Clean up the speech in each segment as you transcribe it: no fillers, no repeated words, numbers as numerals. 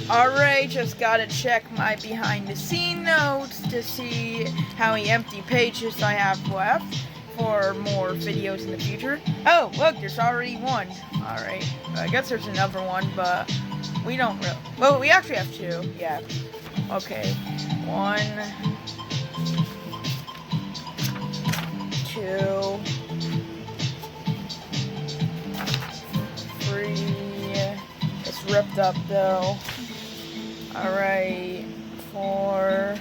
Alright, just gotta check my behind the scene notes to see how many empty pages I have left for more videos in the future. Oh, look, there's already one. Alright, I guess there's another one, but we don't really. Well, we actually have two. Yeah. Okay. 1, 2, 3. It's ripped up though. Alright, 4.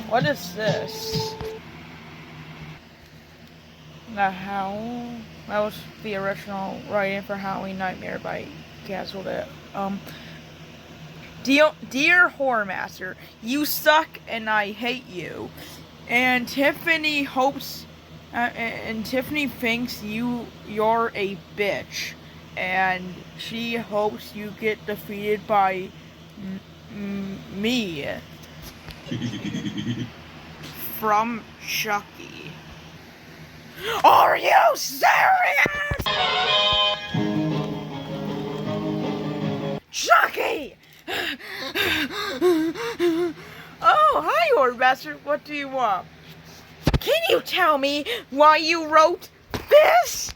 What is this? The Howl? That was the original writing for Halloween Nightmare, but I canceled it. Dear Horror Master, you suck and I hate you. And Tiffany hopes, and Tiffany thinks you're a bitch. And she hopes you get defeated by me. From Chucky. Are you serious? Chucky! Oh, hi, Horror Master. What do you want? Can you tell me why you wrote this?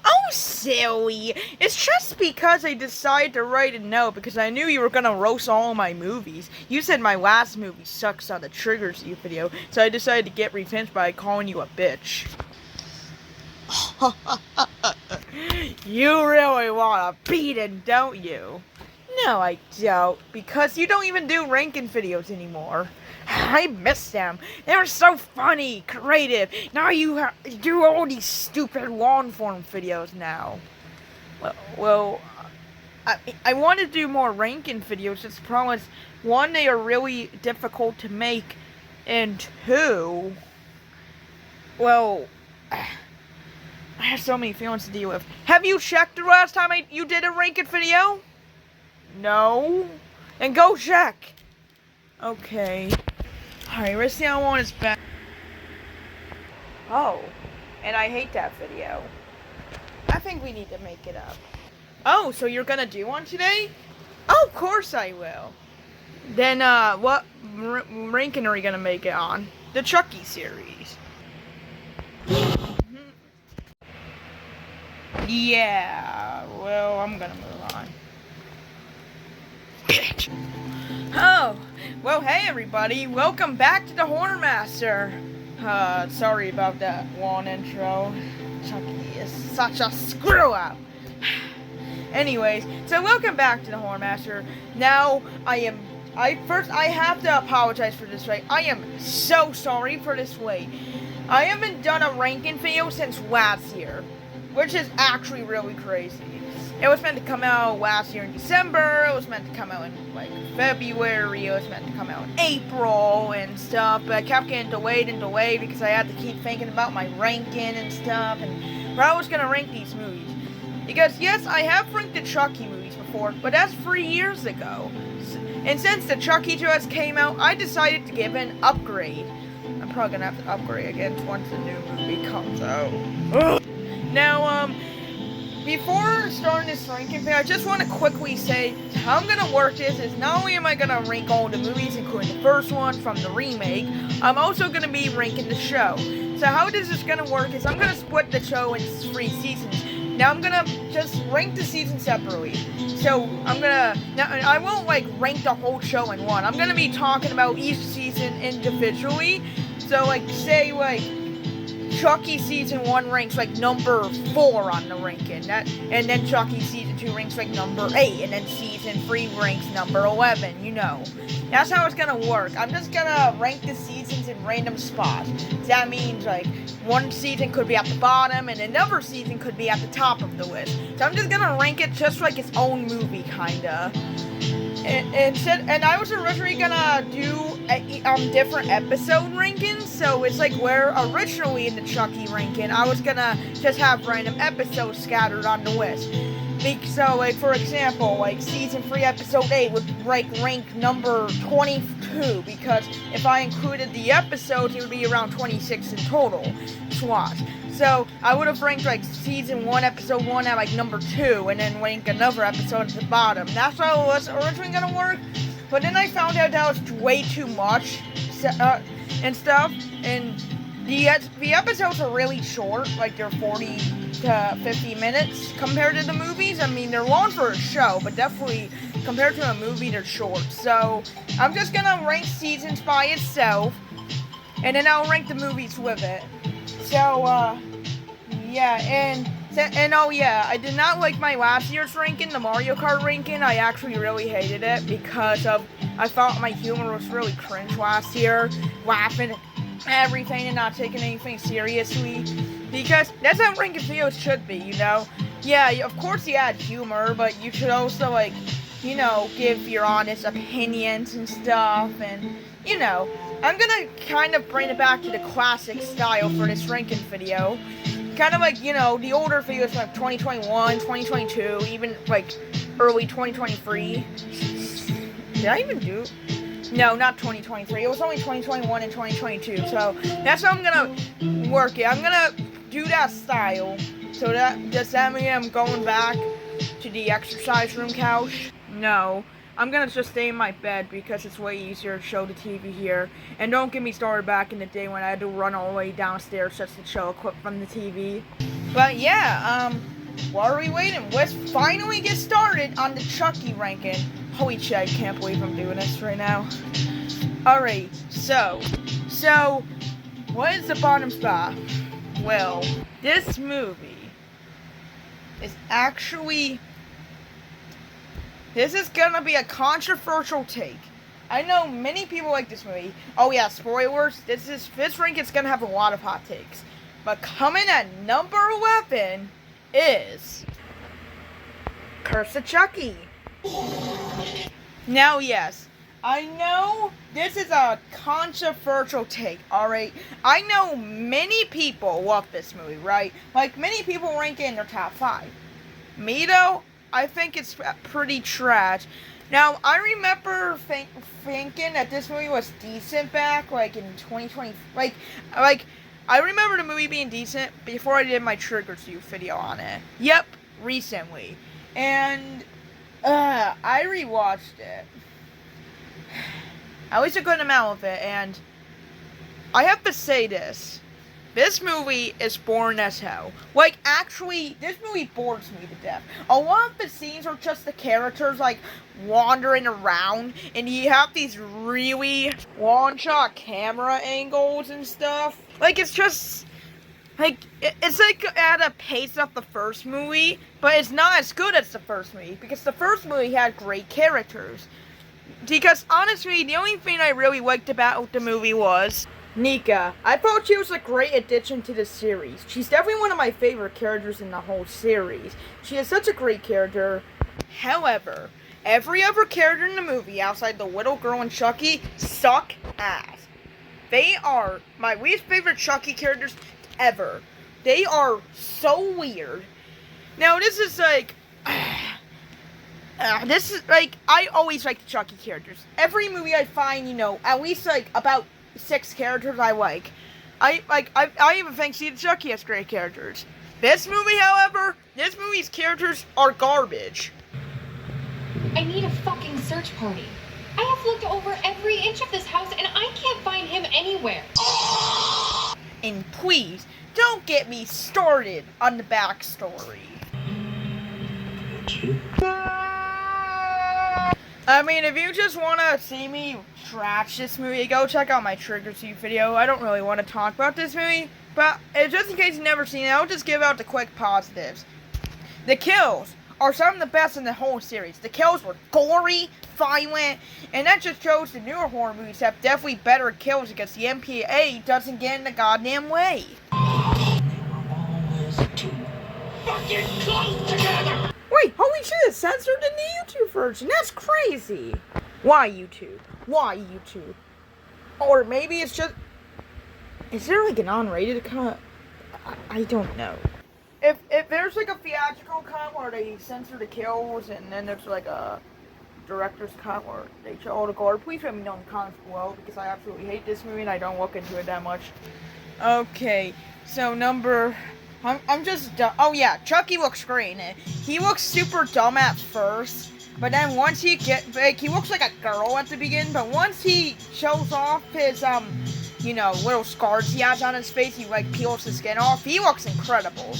Oh, silly. It's just because I decided to write a note because I knew you were gonna roast all my movies. You said my last movie sucks on the Triggers You video, so I decided to get revenge by calling you a bitch. You really want a beating, don't you? No, I don't, because you don't even do ranking videos anymore. I miss them. They were so funny, creative. Now you do all these stupid long-form videos now. Well, I want to do more ranking videos. Just problem is, 1, they are really difficult to make, and 2, well, I have so many feelings to deal with. Have you checked the last time you did a ranking video? No? Then go check. Okay. Alright, let's see how long it's back. Oh, and I hate that video. I think we need to make it up. Oh, so you're gonna do one today? Oh, of course I will. Then, what ranking are we gonna make it on? The Chucky series. Yeah, well, I'm gonna move on. Oh, well, hey everybody, welcome back to the Horror Master. Sorry about that long intro. Chucky is such a screw up. Anyways, so welcome back to the Horror Master. Now, I have to apologize for this wait. I am so sorry for this wait. I haven't done a ranking video since last year, which is actually really crazy. It was meant to come out last year in December, it was meant to come out in, like, February, it was meant to come out in April and stuff, but I kept getting delayed and delayed because I had to keep thinking about my ranking and stuff, and where I was gonna rank these movies. Because, yes, I have ranked the Chucky movies before, but that's 3 years ago. And since the Chucky just came out, I decided to give an upgrade. I'm probably gonna have to upgrade again once the new movie comes out. Ugh. Now, before starting this ranking thing, I just want to quickly say how I'm going to work this is not only am I going to rank all the movies, including the first one from the remake, I'm also going to be ranking the show. So how this is going to work is I'm going to split the show into 3 seasons. Now I'm going to just rank the seasons separately. So I'm going to, now I won't like rank the whole show in one. I'm going to be talking about each season individually. So like say like Chucky season 1 ranks like number 4 on the ranking, and then Chucky season 2 ranks like number 8, and then season 3 ranks number 11, you know. That's how it's gonna work. I'm just gonna rank the seasons in random spots. That means like one season could be at the bottom, and another season could be at the top of the list. So I'm just gonna rank it just like its own movie, kinda. And I was originally gonna do different episode rankings, so it's like where originally in the Chucky ranking, I was gonna just have random episodes scattered on the list. So, like, for example, like, season 3, episode 8 would rank number 22, because if I included the episodes, it would be around 26 in total to watch. So, I would have ranked, like, season 1, episode 1 at, like, number 2, and then rank another episode at the bottom. That's how it was originally gonna work, but then I found out that was way too much, and stuff, and the episodes are really short, like, they're 40 to 50 minutes compared to the movies. I mean, they're long for a show, but definitely compared to a movie, they're short. So, I'm just gonna rank seasons by itself, and then I'll rank the movies with it. So, yeah, and oh yeah, I did not like my last year's ranking, the Mario Kart ranking. I actually really hated it because I thought my humor was really cringe last year, laughing at everything and not taking anything seriously, because that's how ranking videos should be, you know? Yeah, of course you add humor, but you should also, like, you know, give your honest opinions and stuff, and, you know, I'm gonna kind of bring it back to the classic style for this ranking video. Kind of like, you know, the older videos like 2021, 2022, even like early 2023. Did I even do? No, not 2023. It was only 2021 and 2022. So that's how I'm gonna work it. I'm gonna do that style. So does that mean I'm going back to the exercise room couch? No. I'm gonna just stay in my bed because it's way easier to show the TV here. And don't get me started back in the day when I had to run all the way downstairs just to show a clip from the TV. But yeah, what are we waiting? Let's finally get started on the Chucky ranking. Holy shit, I can't believe I'm doing this right now. Alright, so, what is the bottom spot? Well, this movie is actually... This is gonna be a controversial take. I know many people like this movie. Oh yeah, spoilers. This rank is gonna have a lot of hot takes. But coming at number 11 is Curse of Chucky. Now yes, I know this is a controversial take, alright? I know many people love this movie, right? Like, many people rank it in their top 5. Me though, I think it's pretty trash. Now, I remember thinking that this movie was decent back, like, in 2020. Like, I remember the movie being decent before I did my Trigger Review video on it. Yep, recently. And, I rewatched it. At least a good amount of it, and I have to say this. This movie is boring as hell. Like, actually, this movie bores me to death. A lot of the scenes are just the characters, like, wandering around, and you have these really long-shot camera angles and stuff. Like, it's just, like, it's like at a pace of the first movie, but it's not as good as the first movie, because the first movie had great characters. Because, honestly, the only thing I really liked about the movie was Nika. I thought she was a great addition to the series. She's definitely one of my favorite characters in the whole series. She is such a great character. However, every other character in the movie outside the little girl and Chucky suck ass. They are my least favorite Chucky characters ever. They are so weird. Now, this is like... I always like the Chucky characters. Every movie I find, you know, at least, like, about 6 characters I like. I even think See the Chucky has great characters. This movie, however, this movie's characters are garbage. I need a fucking search party. I have looked over every inch of this house and I can't find him anywhere. And please, don't get me started on the backstory. I mean, if you just want to see me trash this movie, go check out my Trigger Review video. I don't really want to talk about this movie, but just in case you've never seen it, I'll just give out the quick positives. The kills are some of the best in the whole series. The kills were gory, violent, and that just shows the newer horror movies have definitely better kills because the MPA doesn't get in the goddamn way. Fucking close together! Wait, holy shit, it's censored in the YouTube version. That's crazy. Why YouTube? Why YouTube? Or maybe it's just... Is there like an unrated cut? I don't know. if there's like a theatrical cut where they censor the kills, and then there's like a director's cut where they show all the gore, please let me know in the comments below, because I absolutely hate this movie and I don't look into it that much. Okay, so I'm just dumb. Oh yeah, Chucky looks great. He looks super dumb at first, but then once he he looks like a girl at the beginning, but once he shows off his little scars he has on his face, he like peels the skin off. He looks incredible.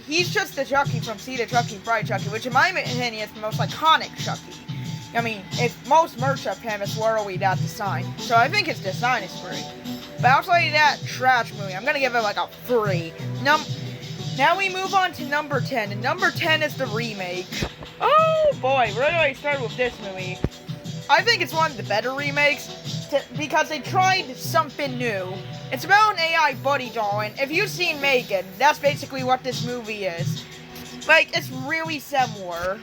He's just the Chucky from See the Chucky, Bride Chucky, which in my opinion is the most iconic Chucky. I mean, if most merch of him is literally that design, so I think his design is great. But outside of that trash movie, I'm gonna give it like a 3. Now we move on to number 10, and number 10 is the remake. Oh boy, where do I start with this movie? I think it's one of the better remakes, because they tried something new. It's about an AI buddy doll, and if you've seen Megan, that's basically what this movie is. Like, it's really similar.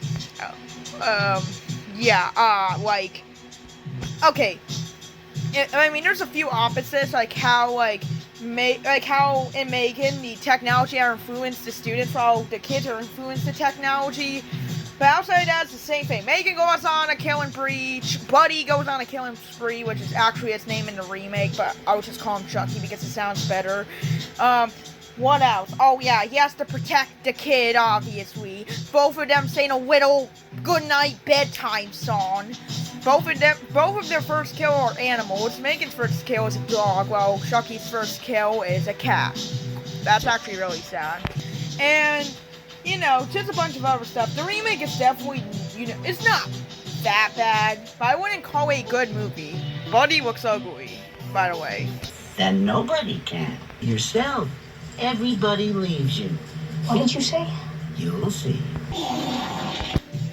Okay. I mean, there's a few opposites, like how how in Megan the technology are influenced the students, while the kids are influenced the technology. But outside of that, it's the same thing. Megan goes on a killing spree. Buddy goes on a killing spree, which is actually its name in the remake, but I would just call him Chucky because it sounds better. What else? Oh yeah, he has to protect the kid, obviously. Both of them saying a little goodnight bedtime song. Both of their first kill are animals. Megan's first kill is a dog, while Chucky's first kill is a cat. That's actually really sad. And just a bunch of other stuff. The remake is definitely, it's not that bad, but I wouldn't call it a good movie. Buddy looks ugly, by the way. Then nobody can. Yourself. Everybody leaves you. What did you say? You'll see.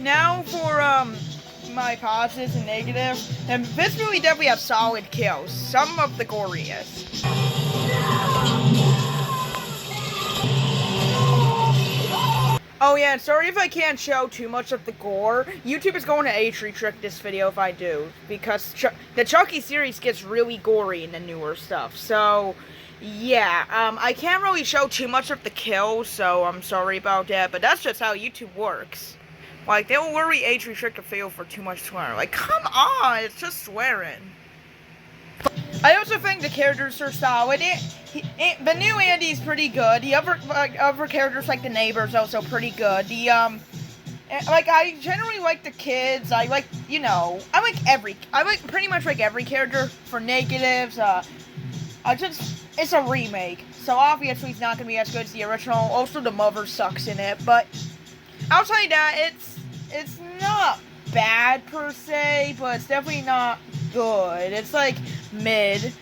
Now for, my positives and negatives. And this movie definitely has solid kills. Some of the goriest. Oh yeah, sorry if I can't show too much of the gore. YouTube is going to age restrict this video if I do, because the Chucky series gets really gory in the newer stuff. So, yeah, I can't really show too much of the kills, so I'm sorry about that, but that's just how YouTube works. Like, they will worry age restrict a video for too much swearing. Like, come on, it's just swearing. I also think the characters are solid. The new Andy's pretty good. The other characters, like the neighbor's also pretty good. I generally like the kids. I like pretty much every character. For negatives, it's a remake, so obviously it's not gonna be as good as the original. Also, the mother sucks in it, but outside that, it's not bad per se, but it's definitely not good. It's like mid.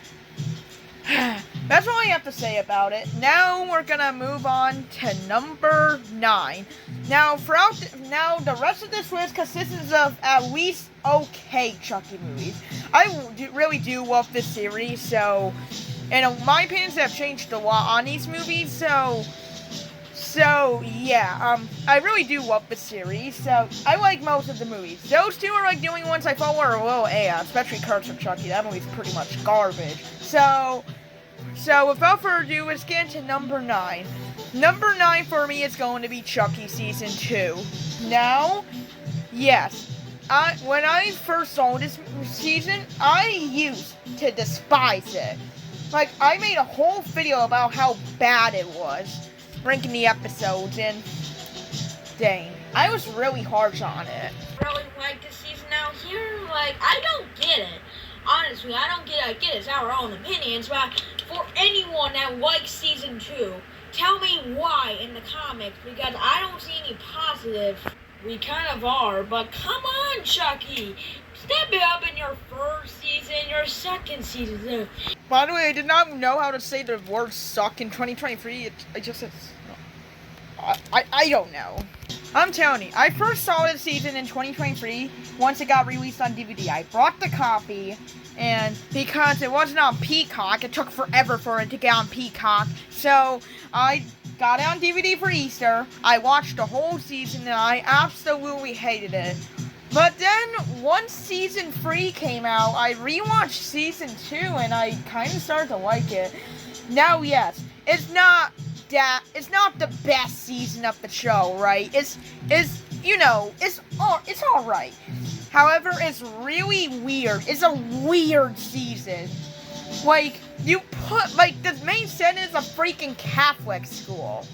That's all I have to say about it. Now we're gonna move on to number 9. Now the rest of this list consists of at least okay Chucky movies. I really do love this series, so my opinions have changed a lot on these movies, so yeah, I really do love the series, so I like most of the movies. Those two are like the only ones I thought were a little especially Curse of Chucky. That movie's pretty much garbage. So without further ado, let's get into number 9. Number 9 for me is going to be Chucky Season 2. Now, yes, when I first saw this season, I used to despise it. Like, I made a whole video about how bad it was, ranking the episodes, and dang, I was really harsh on it. Really like this season out here, I don't get it. Honestly, I don't get it. I get it's our own opinions, but for anyone that likes season 2, tell me why in the comics, because I don't see any positive. We kind of are, but come on, Chucky. Step it up in your first season, your second season. By the way, I did not know how to say the word suck in 2023. I don't know. I'm telling you, I first saw this season in 2023 once it got released on DVD. I brought the copy, and because it wasn't on Peacock, it took forever for it to get on Peacock. So I got it on DVD for Easter. I watched the whole season, and I absolutely hated it. But then, once Season 3 came out, I rewatched Season 2, and I kind of started to like it. Now, yes, it's not that. It's not the best season of the show, right? It's all right. However, it's really weird. It's a weird season. Like, you put, like, the main setting is a freaking Catholic school.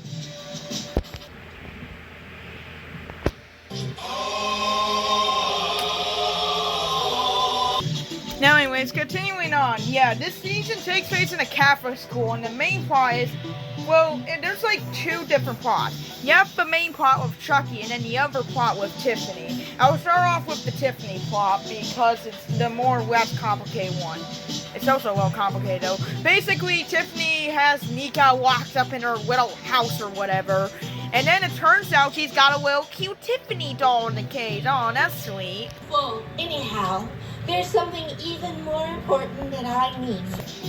Now, anyways, continuing on. Yeah, this season takes place in a Catholic school, and the main plot is, well, there's like two different plots. You have the main plot with Chucky, and then the other plot with Tiffany. I will start off with the Tiffany plot because it's the more less complicated one. It's also well complicated though. Basically, Tiffany has Nika locked up in her little house or whatever, and then it turns out she's got a little cute Tiffany doll in the cage. Oh, that's sweet. Well, anyhow, there's something even more important that I need.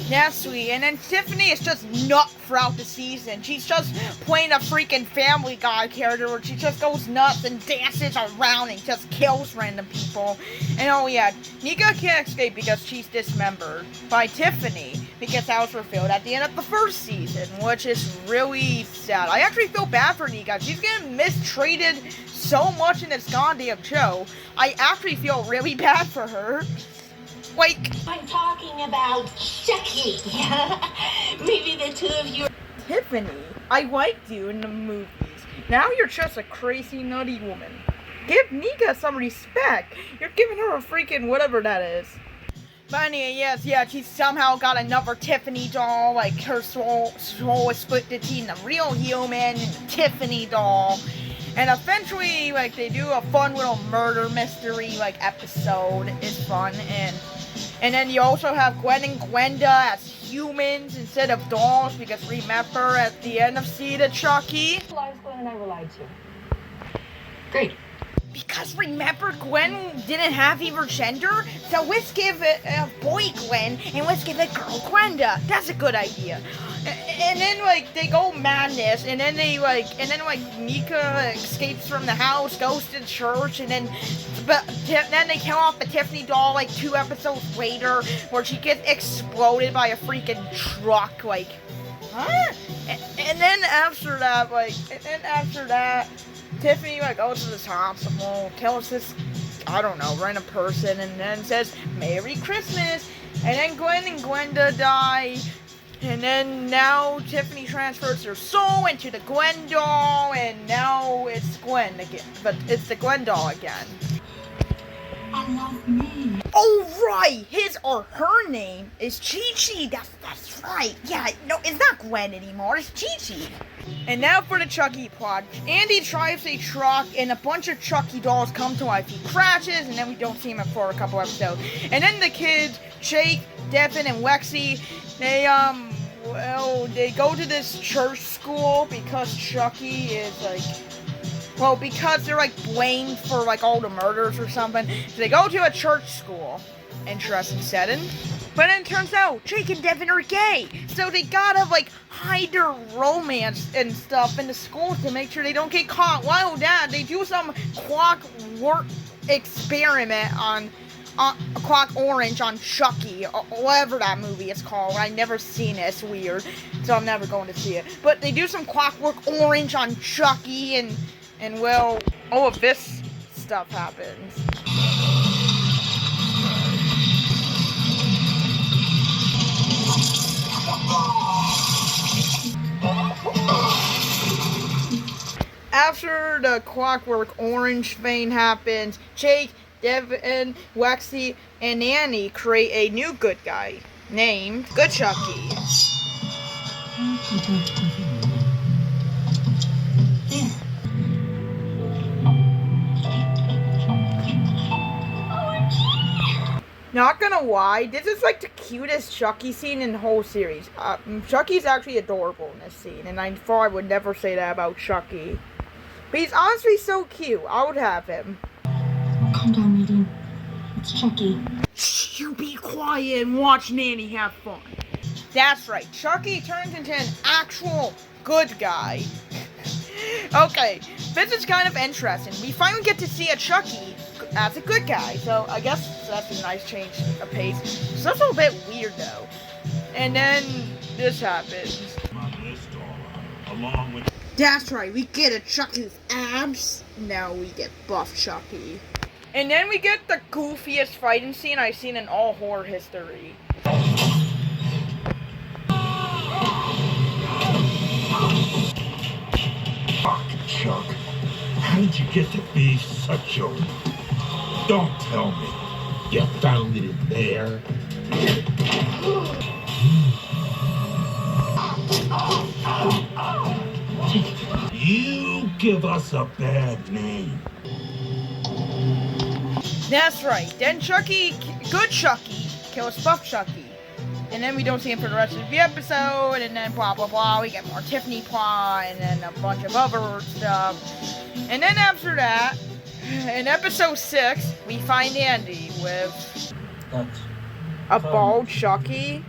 That's sweet. And then Tiffany is just nuts throughout the season. She's just playing a freaking Family Guy character where she just goes nuts and dances around and just kills random people. And oh yeah, Nika can't escape because she's dismembered by Tiffany because that was revealed at the end of the first season, which is really sad. I actually feel bad for Nika. She's getting mistreated so much in this goddamn show. I actually feel really bad for her. Like, I'm talking about Chucky. Maybe the two of you. Tiffany, I liked you in the movies. Now you're just a crazy nutty woman. Give Nika some respect. You're giving her a freaking whatever that is. But anyway, yes, she somehow got another Tiffany doll. Like, her soul is split between the real human and the Tiffany doll. And eventually, like, they do a fun little murder mystery, like, episode. It's fun. And then you also have Gwen and Gwenda as humans instead of dolls, because remember, at the end of season Chucky, Gwen and I were lied to. Great. because remember, Gwen didn't have either gender, so let's give it a boy Gwen, and let's give it girl Gwenda. That's a good idea. And then, like, they go madness, and then Nika escapes from the house, goes to church, and then they kill off the Tiffany doll, like, 2 episodes later, where she gets exploded by a freaking truck, like, huh? And then after that, Tiffany, like, goes to this hospital, kills this, I don't know, random person, and then says, Merry Christmas, and then Gwen and Gwenda die. And then now Tiffany transfers her soul into the Gwen doll, and now it's Gwen again. But it's the Gwen doll again. I love me. Oh right, his or her name is Chi-Chi. That's right. Yeah, no, it's not Gwen anymore. It's Chi-Chi. And now for the Chucky plot. Andy drives a truck, and a bunch of Chucky dolls come to life. He crashes, and then we don't see him for a couple episodes. And then the kids, Jake, Devin, and Lexi, they go to this church school because Chucky is, like, well, because they're, like, blamed for, like, all the murders or something. So they go to a church school. Interesting setting. But then it turns out Jake and Devin are gay. So they gotta, like, hide their romance and stuff in the school to make sure they don't get caught. While that, they do some clockwork experiment on Clock Orange on Chucky, or whatever that movie is called. I've never seen it. It's weird, so I'm never going to see it. But they do some Clockwork Orange on Chucky, and well, all of this stuff happens. After the Clockwork Orange thing happens, Jake, Devin, Lexi, and Annie create a new good guy named Good Chucky. Not gonna lie, this is like the cutest Chucky scene in the whole series. Chucky's actually adorable in this scene, and I thought I would never say that about Chucky. But he's honestly so cute. I would have him. Calm down, Nadine. It's Chucky. Shh, you be quiet and watch Nanny have fun. That's right, Chucky turns into an actual good guy. Okay, this is kind of interesting. We finally get to see a Chucky as a good guy, so I guess that's a nice change of pace. It's also a bit weird though. And then this happens. On this dollar, a along with... That's right, we get a Chucky with abs. Now we get buff Chucky. And then we get the goofiest fighting scene I've seen in all horror history. Fuck, Chuck. How did you get to be such a... Don't tell me. You found it in there. You give us a bad name. That's right. Then Chucky, good Chucky, kills buff Chucky. And then we don't see him for the rest of the episode, and then blah blah blah, we get more Tiffany plot, and then a bunch of other stuff. And then after that, in episode 6, we find Andy with a bald Chucky.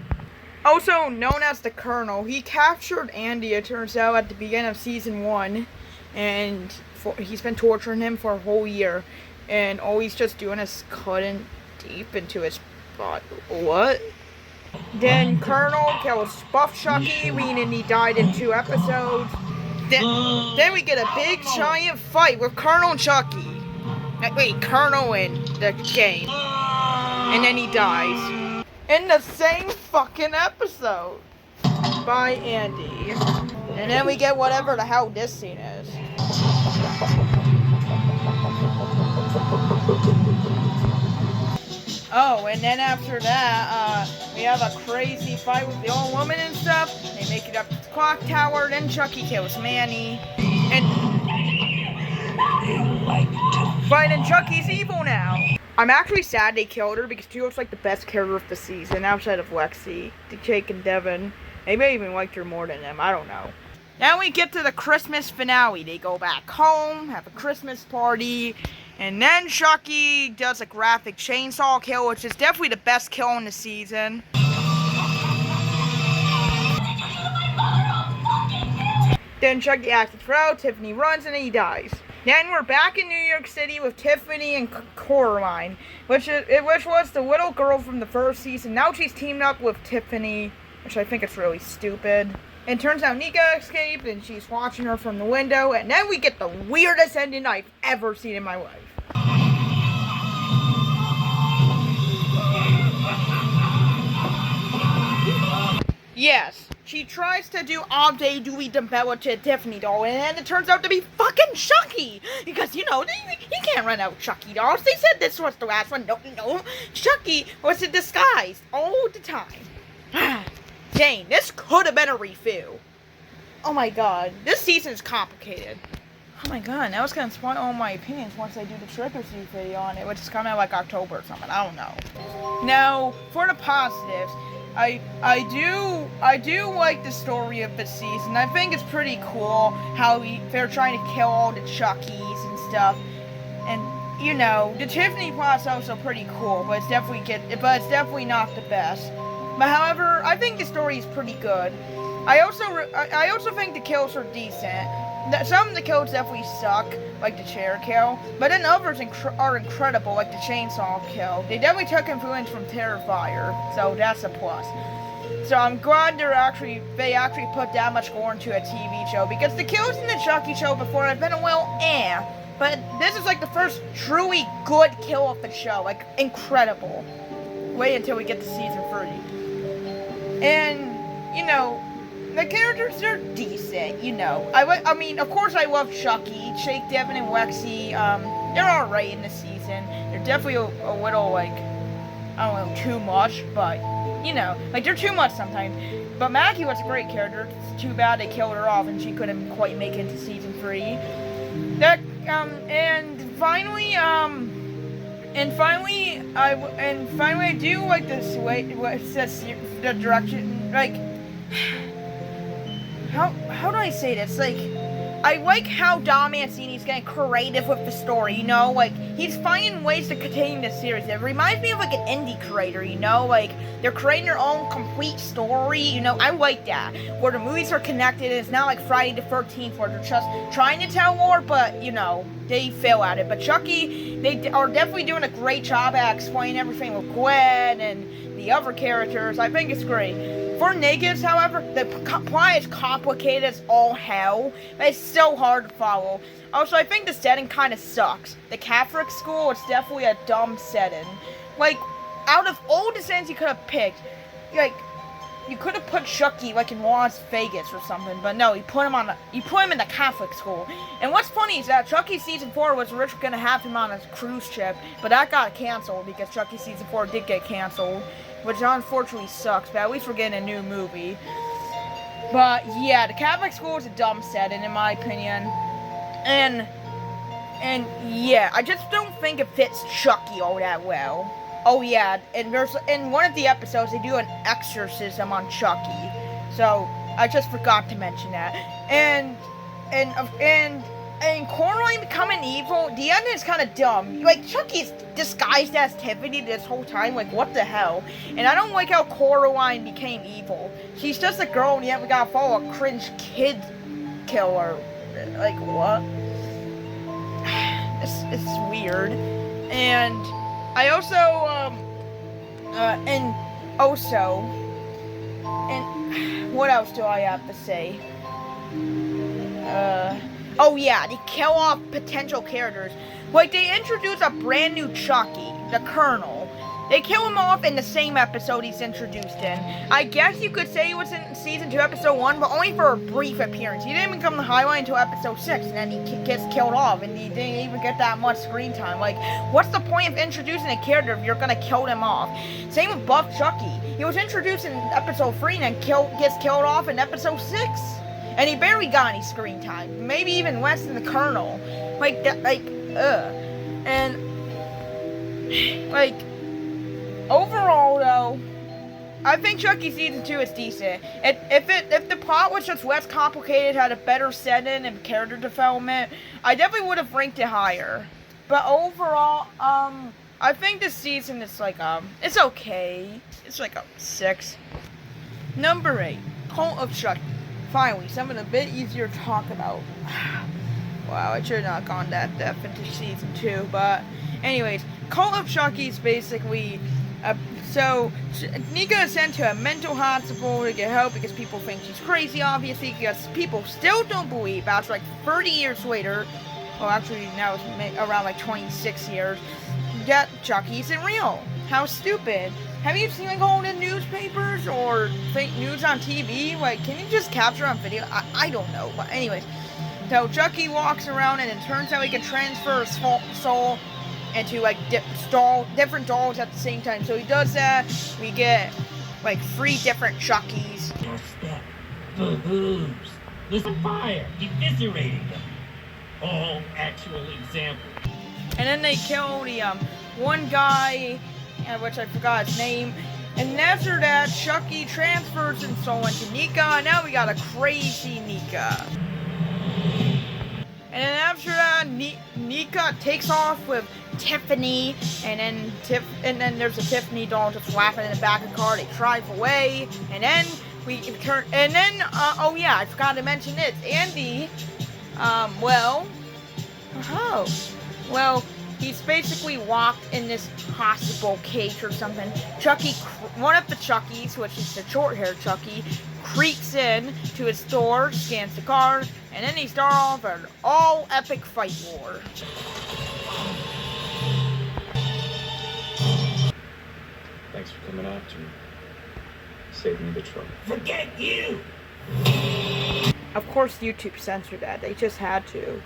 Also known as the Colonel. He captured Andy, it turns out, at the beginning of season 1. And he's been torturing him for a whole year. And all he's just doing is cutting deep into his butt. What? Then Colonel kills buff Chucky, meaning he died in 2 episodes. Then we get a big giant fight with Colonel Chucky. Wait, Colonel in the game. And then he dies. In the same fucking episode. By Andy. And then we get whatever the hell this scene is. Oh, and then after that, we have a crazy fight with the old woman and stuff. They make it up to the clock tower, then Chucky kills Manny. And Chucky's evil now. I'm actually sad they killed her because she looks like the best character of the season outside of Lexi, Jake, and Devin. Maybe I even liked her more than them, I don't know. Now we get to the Christmas finale. They go back home, have a Christmas party, and then Chucky does a graphic chainsaw kill, which is definitely the best kill in the season. Then Chucky acts it out, Tiffany runs, and he dies. Then we're back in New York City with Tiffany and Coraline, which was the little girl from the first season. Now she's teamed up with Tiffany, which I think is really stupid. And turns out Nika escaped, and she's watching her from the window. And then we get the weirdest ending I've ever seen in my life. Yes, she tries to do all day Dewey Dumbella to a Tiffany doll, and then it turns out to be fucking Chucky! Because, you know, he can't run out Chucky dolls. They said this was the last one. No. Chucky was a disguise all the time. Dang, this could have been a refill. Oh my god, this season is complicated. Oh my god, now it's gonna spoil all my opinions once I do the Trick or Treat video on it, which is coming out like October or something, I don't know. Now, for the positives, I do like the story of the season. I think it's pretty cool how they're trying to kill all the Chuckies and stuff. And, you know, the Tiffany plot's also pretty cool, but it's definitely not the best. But however, I think the story is pretty good. I also think the kills are decent. Some of the kills definitely suck, like the chair kill, but then others are incredible, like the chainsaw kill. They definitely took influence from Terrifier, so that's a plus. So I'm glad they actually put that much gore into a TV show, because the kills in the Chucky show before have been but this is like the first truly good kill of the show, like incredible. Wait until we get to season 3. And, you know, the characters are decent, you know. I mean, of course I love Chucky, Jake, Devin, and Lexi. They're alright in the season. They're definitely a little, like, I don't know, too much, but, you know, like, they're too much sometimes. But Maggie was a great character. It's too bad they killed her off and she couldn't quite make it into season 3. And finally, I do like this way, the direction, like, how do I say this? Like, I like how Dom Mancini's getting creative with the story, you know? Like, he's finding ways to contain the series. It reminds me of, like, an indie creator, you know? Like, they're creating their own complete story, you know? I like that. Where the movies are connected, and it's not like Friday the 13th, where they're just trying to tell more, but, you know, they fail at it. But Chucky, they are definitely doing a great job at explaining everything with Gwen and the other characters. I think it's great. For negatives, however, the plot is complicated as all hell, but it's so hard to follow. Also, I think the setting kind of sucks. The Catholic school is definitely a dumb setting. Like, out of all the settings you could have picked, like, you could have put Chucky like in Las Vegas or something, but no, you put him in the Catholic school. And what's funny is that Chucky season 4 was originally gonna have him on a cruise ship, but that got canceled because Chucky season 4 did get canceled, which unfortunately sucks. But at least we're getting a new movie. But yeah, the Catholic school is a dumb setting in my opinion, and yeah, I just don't think it fits Chucky all that well. Oh yeah, and there's in one of the episodes they do an exorcism on Chucky, so I just forgot to mention that. And Coraline becoming evil, the end is kind of dumb. Like, Chucky's disguised as Tiffany this whole time, like, what the hell? And I don't like how Coraline became evil. She's just a girl and yet we gotta follow a cringe kid killer. Like, what? It's weird. And I also, and what else do I have to say? Oh yeah, they kill off potential characters. Like, they introduce a brand new Chucky, the Colonel. They kill him off in the same episode he's introduced in. I guess you could say he was in season 2, episode 1, but only for a brief appearance. He didn't even come to highlight until episode 6, and then he gets killed off, and he didn't even get that much screen time. Like, what's the point of introducing a character if you're gonna kill them off? Same with Buff Chucky. He was introduced in episode 3 and then gets killed off in episode 6. And he barely got any screen time. Maybe even less than the Colonel. And, like, overall, though, I think Chucky season 2 is decent. If the plot was just less complicated, had a better setting and character development, I definitely would have ranked it higher. But overall, I think this season is like, it's okay. It's like a 6. Number 8, Cult of Chucky. Finally, something a bit easier to talk about. Wow, I should not have gone that depth into season 2, but anyways, Cult of Chucky is basically, so Nika is sent to a mental hospital to get help because people think she's crazy, obviously, because people still don't believe, after like 30 years later, well actually now it's around like 26 years, that Chucky isn't real. How stupid. Have you seen like all the newspapers or fake news on TV? Like, can you just capture on video? I don't know. But anyways, so Chucky walks around and it turns out he can transfer his soul into like different dolls at the same time. So he does that. We get like 3 different Chuckies. Your step. The hooves. There's a fire. Eviscerating them. All actual examples. And then they kill the one guy, which I forgot his name. And after that, Chucky transfers his soul into Nika, and now we got a crazy Nika. And then after that, Nika takes off with Tiffany, and then there's a Tiffany doll just laughing in the back of the car. They drive away, and then oh yeah, I forgot to mention this. Andy, he's basically locked in this hospital cage or something. Chucky, one of the Chuckies, which is the short-haired Chucky, creeps in to his store, scans the car, and then they start off an all-epic fight war. Thanks for coming after me. Saved me the trouble. Forget you! Of course YouTube censored that. They just had to.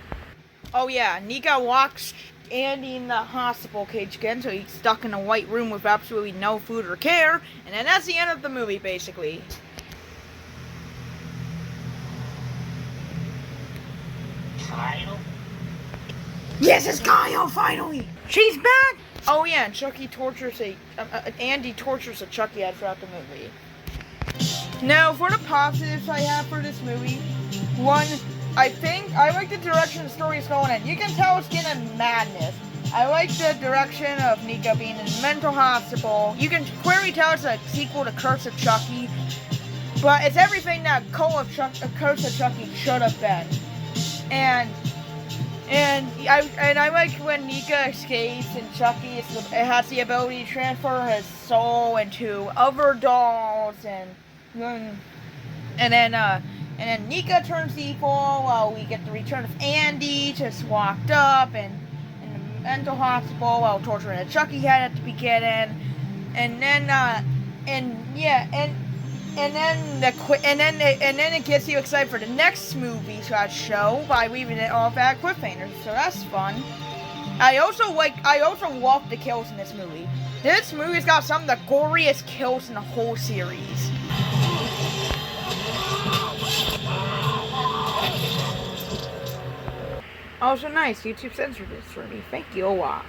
Oh yeah, Nika locks Andy in the hospital cage again, so he's stuck in a white room with absolutely no food or care, and then that's the end of the movie, basically. Kyle? Yes, it's Kyle, finally! She's back! Oh yeah, and Chucky tortures Andy tortures a Chucky head throughout the movie. Now, for the positives I have for this movie, one, I like the direction the story is going in. You can tell it's getting madness. I like the direction of Nika being in a mental hospital. You can clearly tell it's a sequel to Curse of Chucky, but it's everything that Curse of Chucky should have been. And I like when Nika escapes and Chucky it has the ability to transfer his soul into other dolls, and And then Nika turns evil. While we get the return of Andy, just walked up and in the mental hospital while torturing a Chucky head at the beginning. And then it gets you excited for the next movie show by leaving it off at cliffhanger. So that's fun. I also love the kills in this movie. This movie's got some of the goriest kills in the whole series. Also nice, YouTube censored this for me. Thank you a lot.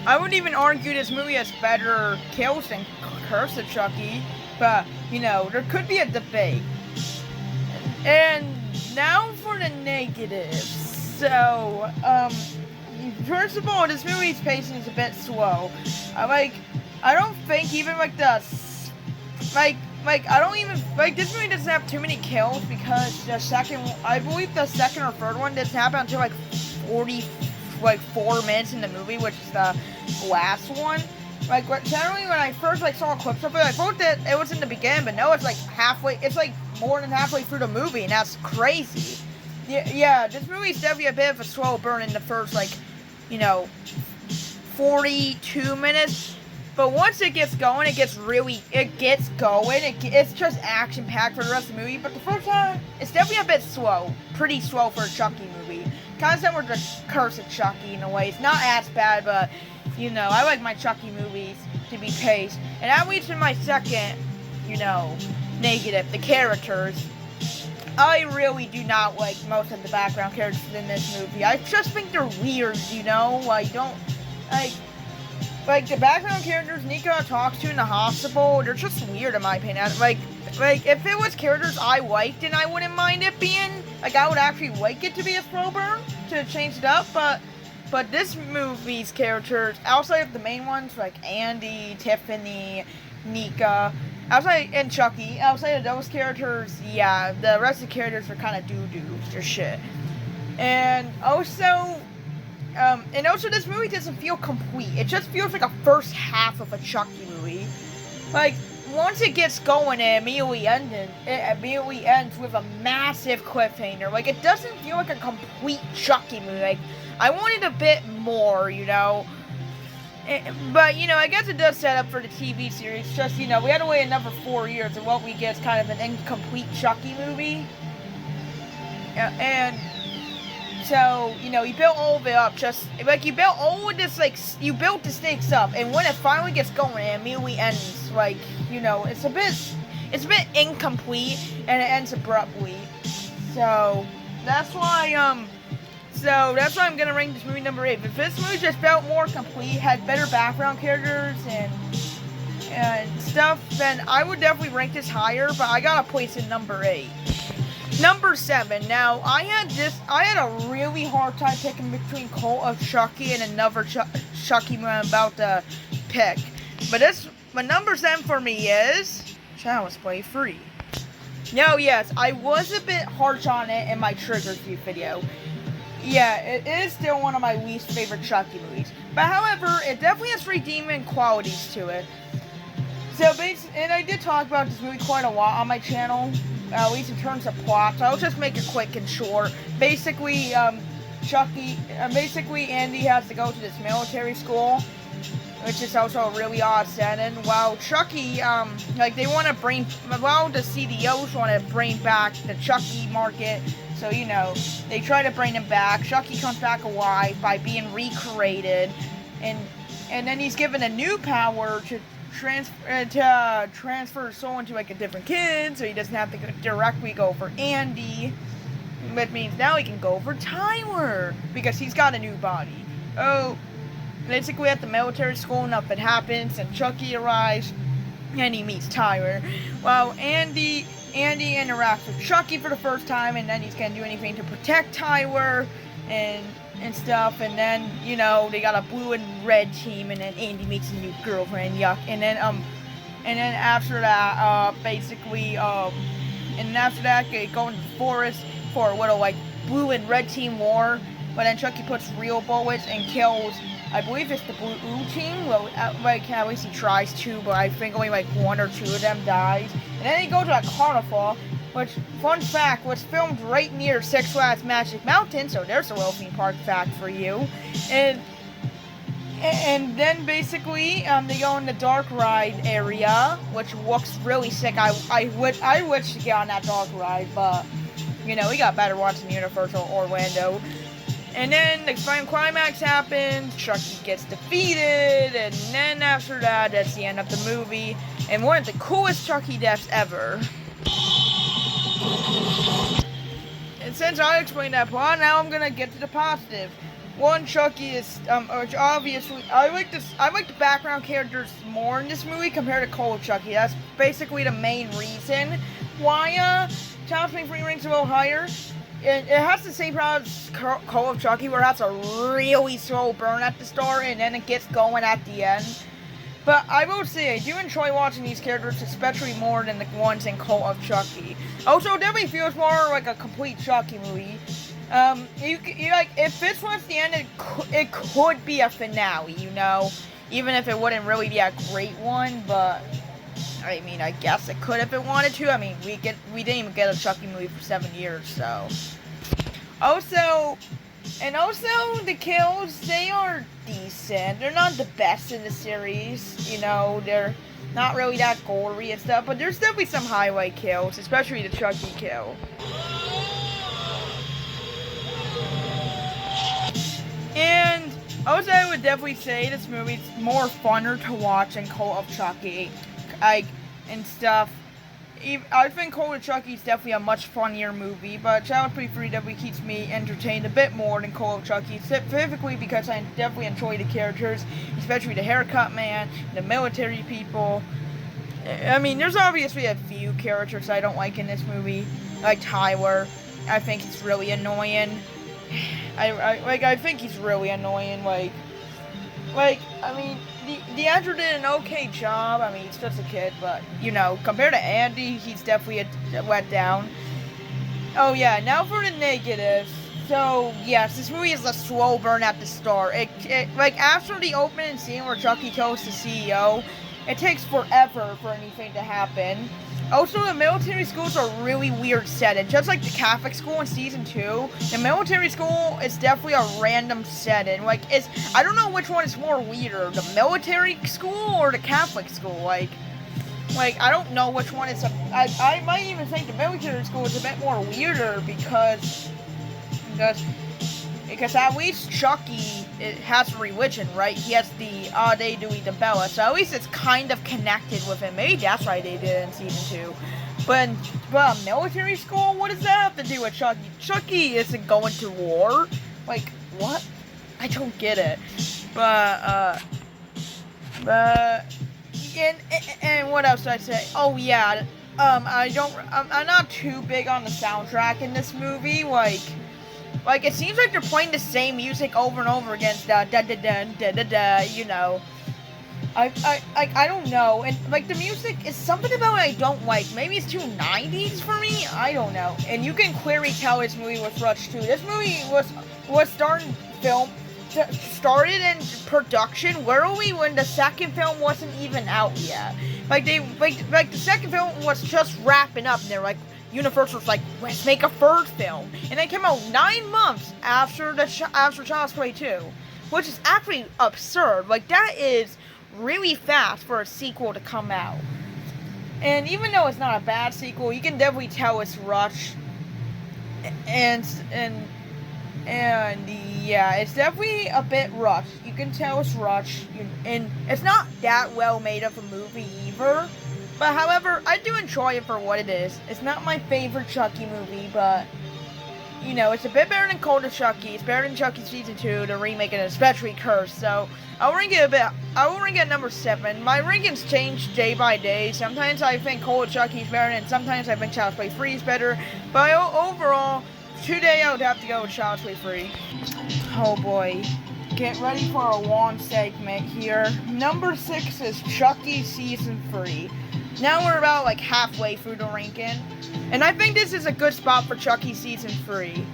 I would even argue this movie has better kills than Curse of Chucky, but, you know, there could be a debate. And now for the negatives. So, first of all, this movie's pacing is a bit slow. I don't think even, this movie doesn't have too many kills because I believe the second or third one doesn't happen until, 4 minutes in the movie, which is the last one. Generally when I first, saw clips of it, I thought that it was in the beginning, but no, it's, more than halfway through the movie, and that's crazy. Yeah, this movie's definitely a bit of a slow burn in the first, 42 minutes. But once it gets going, it's just action-packed for the rest of the movie. But the first time, it's definitely a bit slow. Pretty slow for a Chucky movie. Kind of similar to Curse of Chucky in a way. It's not as bad, but, I like my Chucky movies to be paced. And that leads to my second, negative, the characters. I really do not like most of the background characters in this movie. I just think they're weird, the background characters Nika talks to in the hospital, they're just weird in my opinion. If it was characters I liked, then I wouldn't mind it being, I would actually like it to be a slow burn, to change it up, but this movie's characters, outside of the main ones, Andy, Tiffany, Nika, and Chucky, outside of those characters, yeah, the rest of the characters are kind of doo-doo, they're shit. And also, this movie doesn't feel complete. It just feels like a first half of a Chucky movie. Once it gets going, it immediately ends with a massive cliffhanger. It doesn't feel like a complete Chucky movie. I wanted a bit more, But, I guess it does set up for the TV series. Just, we had to wait another 4 years, and what we get is kind of an incomplete Chucky movie. And so, you built all of it up, you built all of this, you built the stakes up, and when it finally gets going, it immediately ends, it's a bit incomplete, and it ends abruptly. So, that's why I'm gonna rank this movie number 8. If this movie just felt more complete, had better background characters and stuff, then I would definitely rank this higher, but I gotta place it number 8. Number 7. Now, I had a really hard time picking between Cult of Chucky and another Chucky movie I'm about to pick. But number 7 for me is Child's Play 3. No, yes, I was a bit harsh on it in my Trigger Review video. Yeah, it is still one of my least favorite Chucky movies. But however, it definitely has redeeming qualities to it. And I did talk about this movie quite a lot on my channel, at least in terms of plot, so I'll just make it quick and short. Basically, Andy has to go to this military school, which is also a really odd setting, while Chucky, the CDOs want to bring back the Chucky market, so, they try to bring him back. Chucky comes back alive by being recreated, and then he's given a new power to transfer his soul into a different kid, so he doesn't have to directly go for Andy, which means now he can go for Tyler, because he's got a new body. Basically at the military school, nothing happens, and Chucky arrives, and he meets Tyler, while Andy interacts with Chucky for the first time, and then he's gonna do anything to protect Tyler, and stuff, and then, they got a blue and red team, and then Andy meets a new girlfriend, yuck, and then, and then after that, and after that, they go into the forest for a little like blue and red team war. But then Chucky puts real bullets and kills, I believe it's the blue team. Well, like at least he tries to, but I think only like 1 or 2 of them dies. And then they go to a carnival, which, fun fact, was filmed right near Six Flags Magic Mountain. So there's a little theme park fact for you. And then basically, they go in the dark ride area, which looks really sick. I wish to get on that dark ride, but you know, we got better watching Universal Orlando. And then the final climax happens, Chucky gets defeated, and then after that, that's the end of the movie. And one of the coolest Chucky deaths ever. And since I explained that plot, now I'm gonna get to the positive. One, Chucky is, which obviously, I like the background characters more in this movie compared to Cole of Chucky. That's basically the main reason why, Child's Play 3 ranks a little higher. It has the same problem as Call of Chucky, where it has a really slow burn at the start, and then it gets going at the end. But I will say, I do enjoy watching these characters, especially more than the ones in Call of Chucky. Also, it definitely feels more like a complete Chucky movie. You like, if this was the end, it could be a finale, you know? Even if it wouldn't really be a great one, but I mean, I guess it could if it wanted to. I mean, we didn't even get a Chucky movie for 7 years, so. Also, the kills, they are decent. They're not the best in the series, you know, they're not really that gory and stuff, but there's definitely some highlight kills, especially the Chucky kill. And also, I would definitely say this movie's more funner to watch than Call of Chucky. And stuff. I think Call of Chucky is definitely a much funnier movie, but Child's Play 3 definitely keeps me entertained a bit more than Call of Chucky, specifically because I definitely enjoy the characters, especially the haircut man, the military people. I mean, there's obviously a few characters I don't like in this movie, like Tyler. I think he's really annoying. I think he's really annoying. Like, I mean, the actor did an okay job. I mean, he's just a kid, but, you know, compared to Andy, he's definitely a letdown. Oh, yeah, now for the negatives. So, yes, this movie is a slow burn at the start. Like, after the opening scene where Chucky kills the CEO, it takes forever for anything to happen. Also, the military schools are really weird setting. Just like the Catholic school in season 2, the military school is definitely a random setting. Like, I don't know which one is more weirder, the military school or the Catholic school. Like I don't know which one is. I might even think the military school is a bit more weirder because at least Chucky, it has religion, right? He has the Ade Dewey Bella, so at least it's kind of connected with him. Maybe that's why they did it in season 2. But military school, what does that have to do with Chucky? Chucky isn't going to war. Like, what? I don't get it. And what else did I say? Oh yeah, I'm not too big on the soundtrack in this movie. Like, it seems like they're playing the same music over and over again, you know. I don't know, and, like, the music is something about it I don't like. Maybe it's too 90s for me? I don't know. And you can clearly tell this movie was rushed, too. This movie was started in production literally when the second film wasn't even out yet. Like, the second film was just wrapping up, and they're like, Universal's like, let's make a third film. And they came out 9 months after Child's Play 2. Which is actually absurd. Like, that is really fast for a sequel to come out. And even though it's not a bad sequel, you can definitely tell it's rushed. And yeah, it's definitely a bit rushed. You can tell it's rushed. And it's not that well made of a movie either. But however, I do enjoy it for what it is. It's not my favorite Chucky movie, but, you know, it's a bit better than Call of Chucky. It's better than Chucky Season 2, the remake, and especially Curse. So, I will rank it number 7. My rankings change day by day. Sometimes I think Call of Chucky is better, and sometimes I think Child's Play 3 is better. But overall, today I would have to go with Child's Play 3. Oh boy. get ready for a long segment here. Number 6 is Chucky Season 3. Now we're about like halfway through the ranking. And I think this is a good spot for Chucky Season 3.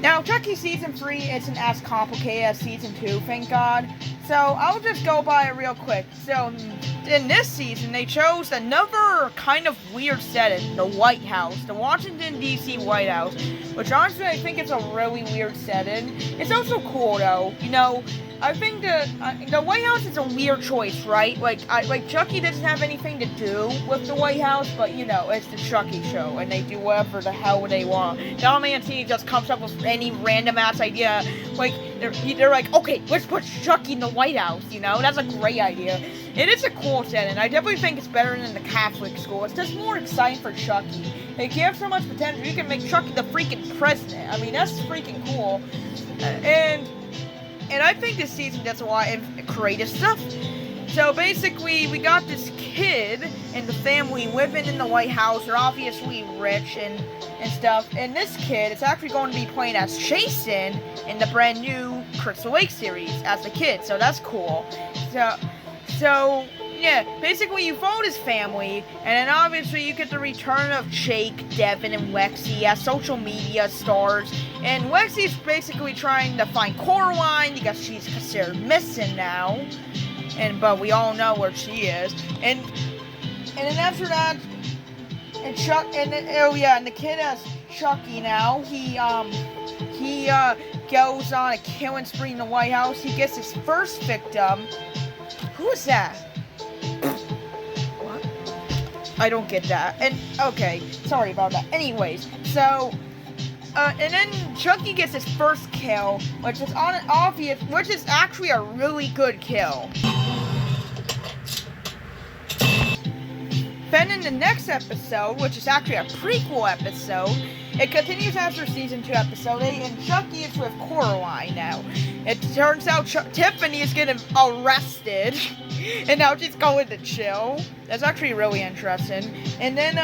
Now, Chucky Season 3 isn't as complicated as Season 2, thank God. So, I'll just go by it real quick. So, in this season, they chose another kind of weird setting, the White House, the Washington, D.C. White House, which honestly I think is a really weird setting. It's also cool, though. You know, I think the White House is a weird choice, right? Like Chucky doesn't have anything to do with the White House, but, you know, it's the Chucky show, and they do whatever the hell they want. Don Mancini just comes up with any random-ass idea. Like, they're like, okay, let's put Chucky in the White House, you know? That's a great idea. It is a cool setting. I definitely think it's better than the Catholic school. It's just more exciting for Chucky. If you have so much potential, you can make Chucky the freaking president. I mean, that's freaking cool. And I think this season does a lot of creative stuff. So basically, we got this kid and the family living in the White House. They're obviously rich and stuff. And this kid is actually going to be playing as Jason in the brand new Crystal Lake series as a kid. So that's cool. So yeah, basically you follow his family, and then obviously you get the return of Jake, Devin, and Lexi as social media stars. And Lexi's basically trying to find Coraline because she's considered missing now. But we all know where she is. And then after that, and the kid has Chucky now. He goes on a killing spree in the White House. He gets his first victim. Who is that? What? I don't get that. And okay, sorry about that. Anyways, so and then Chucky gets his first kill, which is obvious, which is actually a really good kill. Then in the next episode, which is actually a prequel episode, it continues after Season 2, Episode 8, and Chucky is with Coraline now. It turns out Tiffany is getting arrested, and now she's going to chill. That's actually really interesting. And then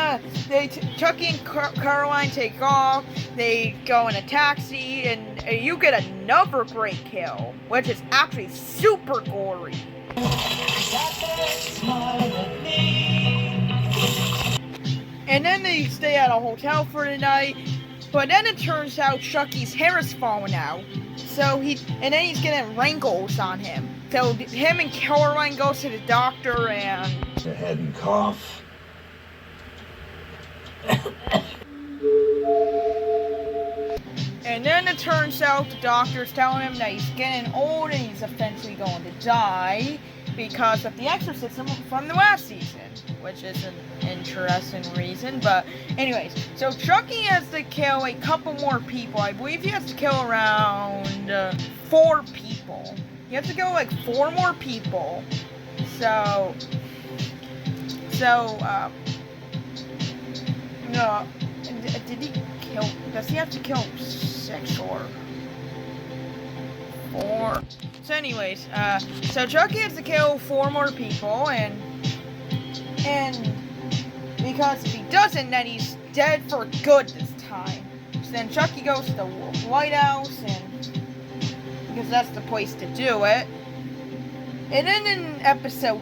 Chucky and Caroline take off. They go in a taxi, and you get another great kill, which is actually super gory. And then they stay at a hotel for the night, but then it turns out Chucky's hair is falling out. So then he's getting wrinkles on him. So him and Caroline goes to the doctor and The head and cough. And then it turns out the doctor's telling him that he's getting old and he's eventually going to die because of the exorcism from the last season, which is an interesting reason. But anyways, so Chucky has to kill a couple more people. I believe he has to kill around 4 people. You have to kill like 4 more people. No, did he kill? Does he have to kill 6 or 4? So anyways, so Chucky has to kill 4 more people, and because if he doesn't, then he's dead for good this time. So then Chucky goes to the White House, and because that's the place to do it. And then in episode,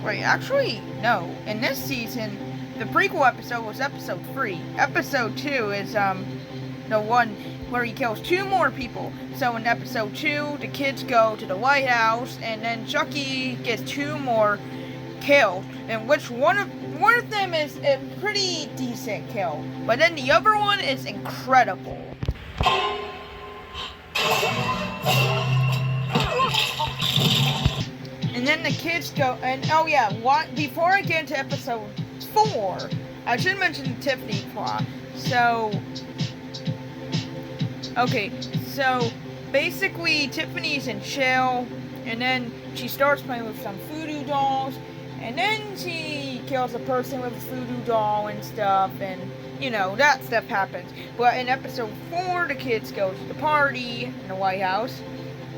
wait, actually, no. In this season, the prequel episode was episode 3. Episode 2 is the one where he kills 2 more people. So in episode 2, the kids go to the White House, and then Chucky gets 2 more killed, and which one of them is a pretty decent kill, but then the other one is incredible. And then the kids go, and oh yeah, before I get into episode 4, I should mention the Tiffany plot. So basically Tiffany's in jail, and then she starts playing with some voodoo dolls, and then she kills a person with a voodoo doll and stuff, and you know, that stuff happens. But in episode 4, the kids go to the party in the White House,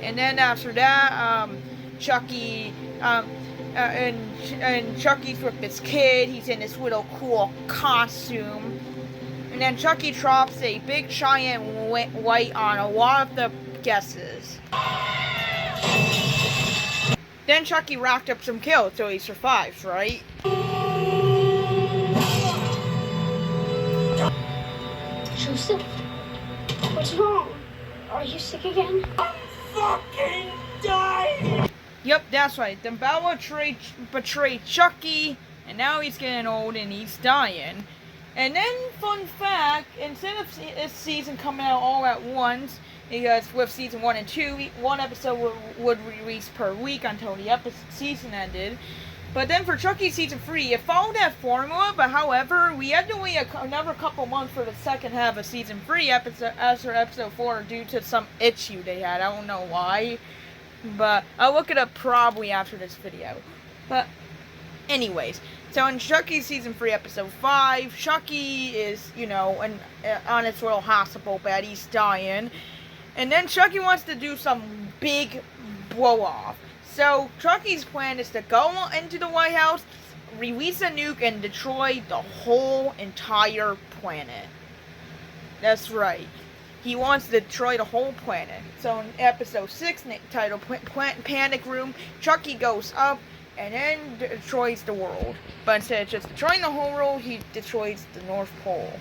and then after that, Chucky, and Chucky's with this kid. He's in this little cool costume, And then Chucky drops a big giant white on a lot of the guesses. Then Chucky racked up some kills, so he survives, right? Joseph, what's wrong? Are you sick again? Fucking dying! Yep, that's right. Dumbella betrayed Chucky, and now he's getting old and he's dying. And then, fun fact, instead of this season coming out all at once, because with season 1 and 2, one episode would release per week until the season ended. But then for Chucky season 3, it followed that formula, but however, we had to wait another couple months for the second half of season 3 after episode 4 due to some issue they had. I don't know why, but I'll look it up probably after this video. But anyways, so in Chucky season 3 episode 5, Chucky is, on his little hospital bed, he's dying. And then Chucky wants to do some big blow off. So Chucky's plan is to go into the White House, release a nuke, and destroy the whole entire planet. That's right. He wants to destroy the whole planet. So in episode 6, titled Panic Room, Chucky goes up and then destroys the world. But instead of just destroying the whole world, he destroys the North Pole.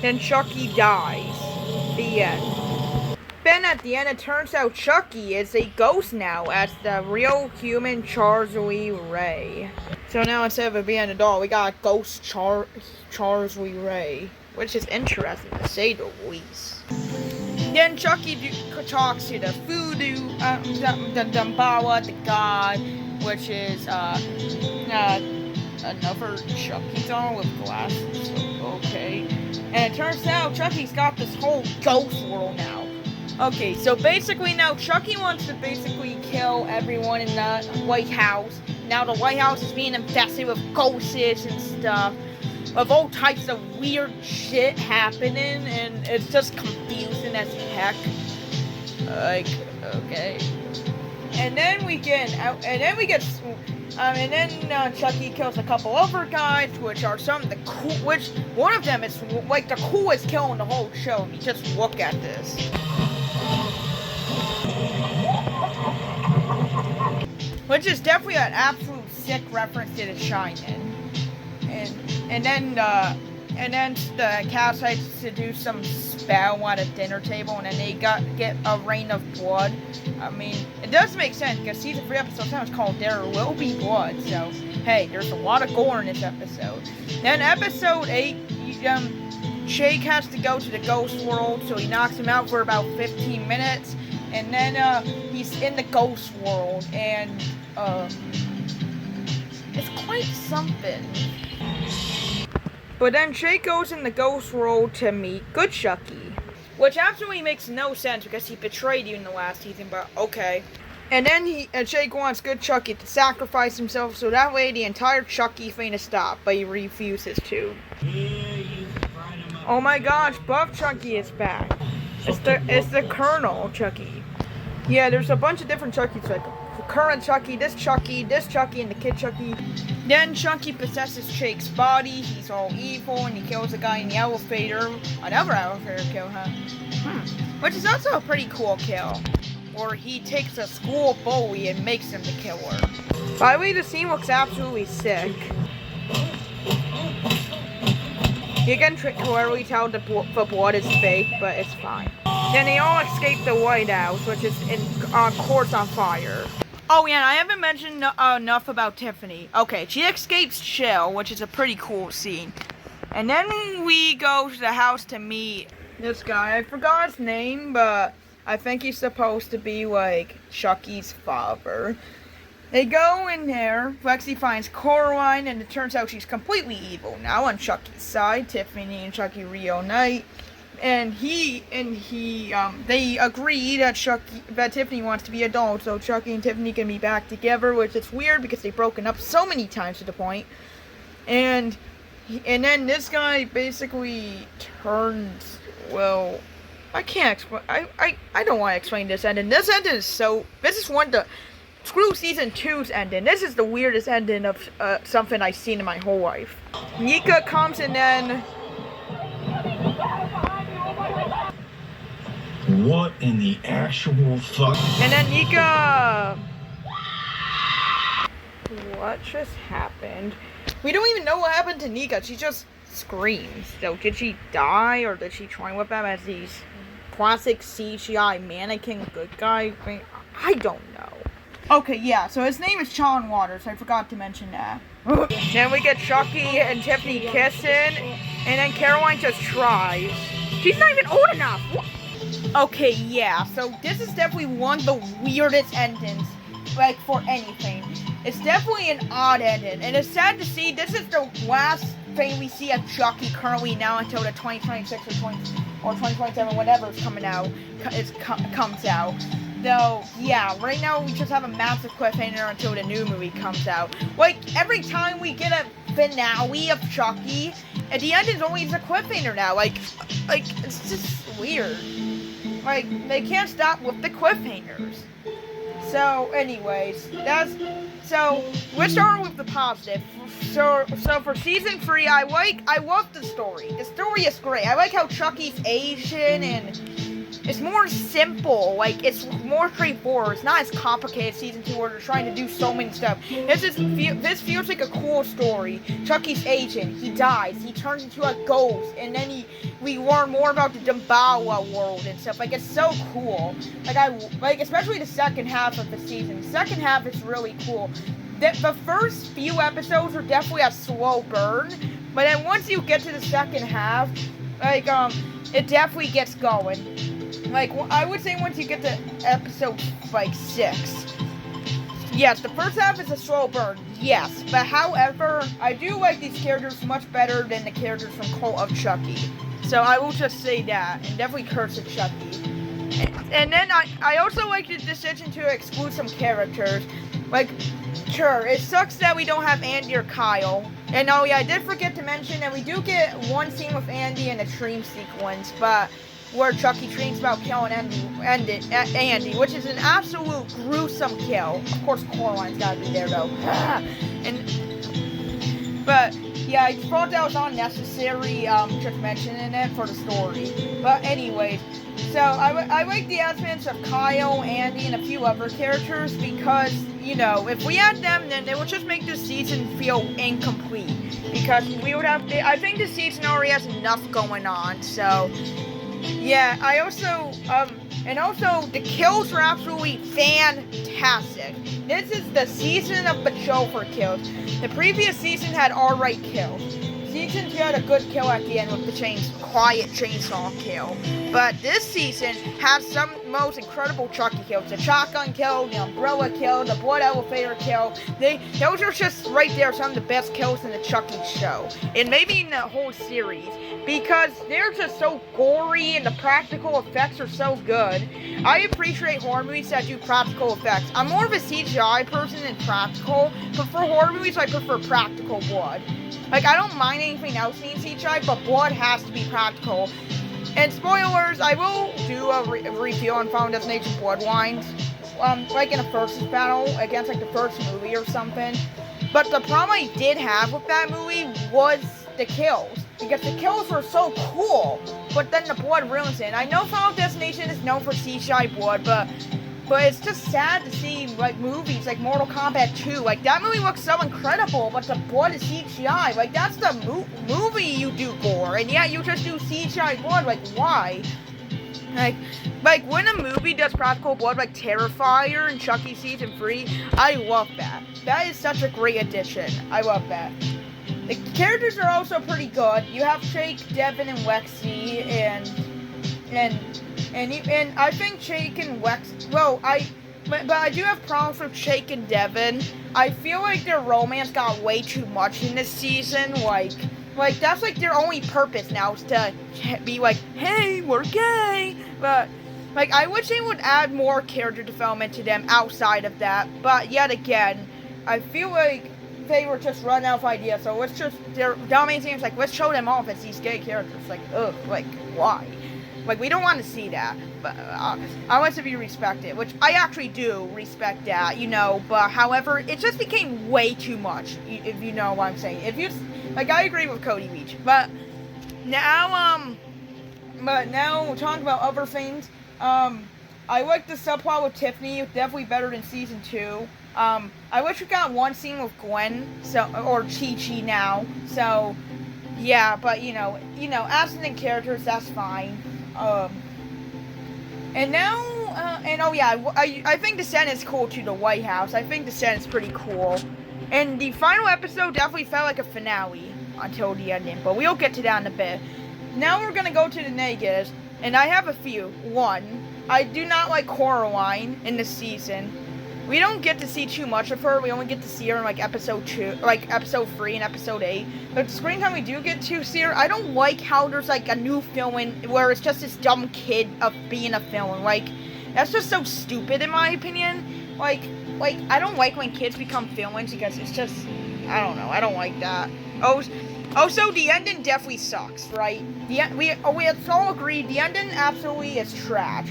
Then Chucky dies. The end. Then at the end, it turns out Chucky is a ghost now as the real human Charles Lee Ray. So now instead of it being a doll, we got a ghost Charles Lee Ray, which is interesting to say the least. Then Chucky talks to the voodoo, the Dumbella, the god, which is another Chucky doll with glasses. Okay. And it turns out Chucky's got this whole ghost world now. Okay, so basically now Chucky wants to basically kill everyone in the White House. Now the White House is being infested with ghosts and stuff. Of all types of weird shit happening, and it's just confusing as heck. Like, okay. And then Chucky kills a couple other guys, which are some of the cool. Which one of them is like the coolest kill in the whole show. If you just look at this. Which is definitely an absolute sick reference to The Shining. And then the cast decides to do some spell at a dinner table, and then they get a rain of blood. I mean, it does make sense because season 3 episode 7 is called There Will Be Blood. So hey, there's a lot of gore in this episode. Then episode 8, Jake has to go to the ghost world, so he knocks him out for about 15 minutes, and then he's in the ghost world, and it's quite something. But then Jake goes in the ghost world to meet Good Chucky, which absolutely makes no sense because he betrayed you in the last season, but okay. And then Jake wants Good Chucky to sacrifice himself so that way the entire Chucky thing is stopped, but he refuses to. Oh my gosh, Buff Chucky is back. It's the Colonel Chucky. Yeah, there's a bunch of different Chuckies, like current Chucky, and the Kid Chucky. Then Chucky possesses Jake's body, he's all evil, and he kills a guy in the elevator. Another elevator kill, huh? Which is also a pretty cool kill. Or he takes a school bully and makes him the killer. By the way, the scene looks absolutely sick. You can clearly tell the blood is fake, but it's fine. Then they all escape the White House, which is on course on fire. Oh yeah, and I haven't mentioned enough about Tiffany. Okay, she escapes jail, which is a pretty cool scene. And then we go to the house to meet this guy. I forgot his name, but I think he's supposed to be like Chucky's father. They go in there. Lexi finds Coraline, and it turns out she's completely evil. Now on Chucky's side, Tiffany and Chucky reunite. And they agree that Tiffany wants to be adult, so Chucky and Tiffany can be back together, which is weird because they've broken up so many times to the point. And then this guy basically turns, well, I can't explain. I don't want to explain this ending. This ending is so. This is one of the. screw season 2's ending. This is the weirdest ending of something I've seen in my whole life. Nika comes and then... What in the actual fuck? And then Nika... What just happened? We don't even know what happened to Nika. She just screams. So did she die, or did she try with them as these classic CGI mannequin good guy? I don't know. Okay, yeah, so his name is Sean Waters. I forgot to mention that. Then we get Chucky and Tiffany kissing, and then Caroline just tries. She's not even old enough. What? Okay, yeah, so this is definitely one of the weirdest endings, like, for anything. It's definitely an odd ending, and it's sad to see this is the last thing we see of Chucky currently now until the 2026 or 2027, whatever is coming out, comes out. Though, yeah, right now we just have a massive cliffhanger until the new movie comes out. Like, every time we get a finale of Chucky, at the end is always a cliffhanger now. Like, it's just weird. Like, they can't stop with the cliffhangers. So, anyways, so we're starting with the positive. So for season 3, I love the story. The story is great. I like how Chucky's Asian and it's more simple. Like, it's more straightforward. It's not as complicated as season 2 where they're trying to do so many stuff. This feels like a cool story. Chucky's Asian. He dies. He turns into a ghost, and then we learn more about the Dambawa world and stuff. Like, it's so cool. Like, especially the second half of the season. The second half is really cool. The first few episodes are definitely a slow burn, but then once you get to the second half, like, it definitely gets going. Like, I would say once you get to episode, like, 6. Yes, the first half is a slow burn, yes. But however, I do like these characters much better than the characters from Cult of Chucky. So I will just say that, and definitely Curse of Chucky. And then I also like the decision to exclude some characters. Like, sure, it sucks that we don't have Andy or Kyle. And oh yeah, I did forget to mention that we do get one scene with Andy in a dream sequence, but where Chucky dreams about killing Andy, which is an absolute gruesome kill. Of course, Coraline's gotta be there though. But yeah, I thought that was unnecessary, just mentioning it for the story. But anyways, so I like the aspects of Kyle, Andy, and a few other characters because, you know, if we had them, then they would just make this season feel incomplete. Because we would have, I think the season already has enough going on, so... Yeah, I also, and also, the kills were absolutely fantastic. This is the season of the show for kills. The previous season had alright kills. Season 2 had a good kill at the end with the quiet chainsaw kill. But this season has some most incredible Chucky kills. The shotgun kill, the umbrella kill, the blood elevator kill. Those are just right there some of the best kills in the Chucky show. And maybe in the whole series. Because they're just so gory and the practical effects are so good. I appreciate horror movies that do practical effects. I'm more of a CGI person than practical, but for horror movies I prefer practical blood. Like, I don't mind anything else being CGI, but blood has to be practical. And spoilers, I will do a review on Final Destination Bloodlines, like in a versus battle against like the first movie or something. But the problem I did have with that movie was the kills. Because the kills were so cool, but then the blood ruins it. And I know Final Destination is known for CGI blood, but it's just sad to see, like, movies like Mortal Kombat 2. Like, that movie looks so incredible, but the blood is CGI. Like, that's the movie you do gore, and yet you just do CGI blood. Like, why? Like when a movie does practical blood, like Terrifier and Chucky Season 3, I love that. That is such a great addition. I love that. The characters are also pretty good. You have Jake, Devin, and Lexi, and I think Jake and Lex. Well, but I do have problems with Jake and Devin. I feel like their romance got way too much in this season. Like that's like their only purpose now is to be like, hey, we're gay. But like, I wish they would add more character development to them outside of that. But yet again, I feel like they were just running out of ideas, so let's just, their dominating teams, like, let's show them off as these gay characters, like, ugh, like, why? Like, we don't want to see that. But I want to be respected, which I actually do respect that, you know. But however, it just became way too much, if you know what I'm saying. If you like, I agree with Cody Beach, but now talking about other things, I like the subplot with Tiffany. Definitely better than season 2. I wish we got one scene with Gwen, or Chi-Chi now. So, yeah, but you know, absent characters, that's fine. And now, I think the Senate is cool too. The White House, I think the Senate is pretty cool. And the final episode definitely felt like a finale until the ending, but we'll get to that in a bit. Now we're gonna go to the negatives, and I have a few. One, I do not like Coraline in this season. We don't get to see too much of her. We only get to see her in like episode 3 and episode 8. But the screen time we do get to see her, I don't like how there's like a new villain where it's just this dumb kid of being a villain. Like, that's just so stupid in my opinion. Like I don't like when kids become villains because it's just, I don't know, I don't like that. Also, the ending definitely sucks, right? We all agreed the ending absolutely is trash.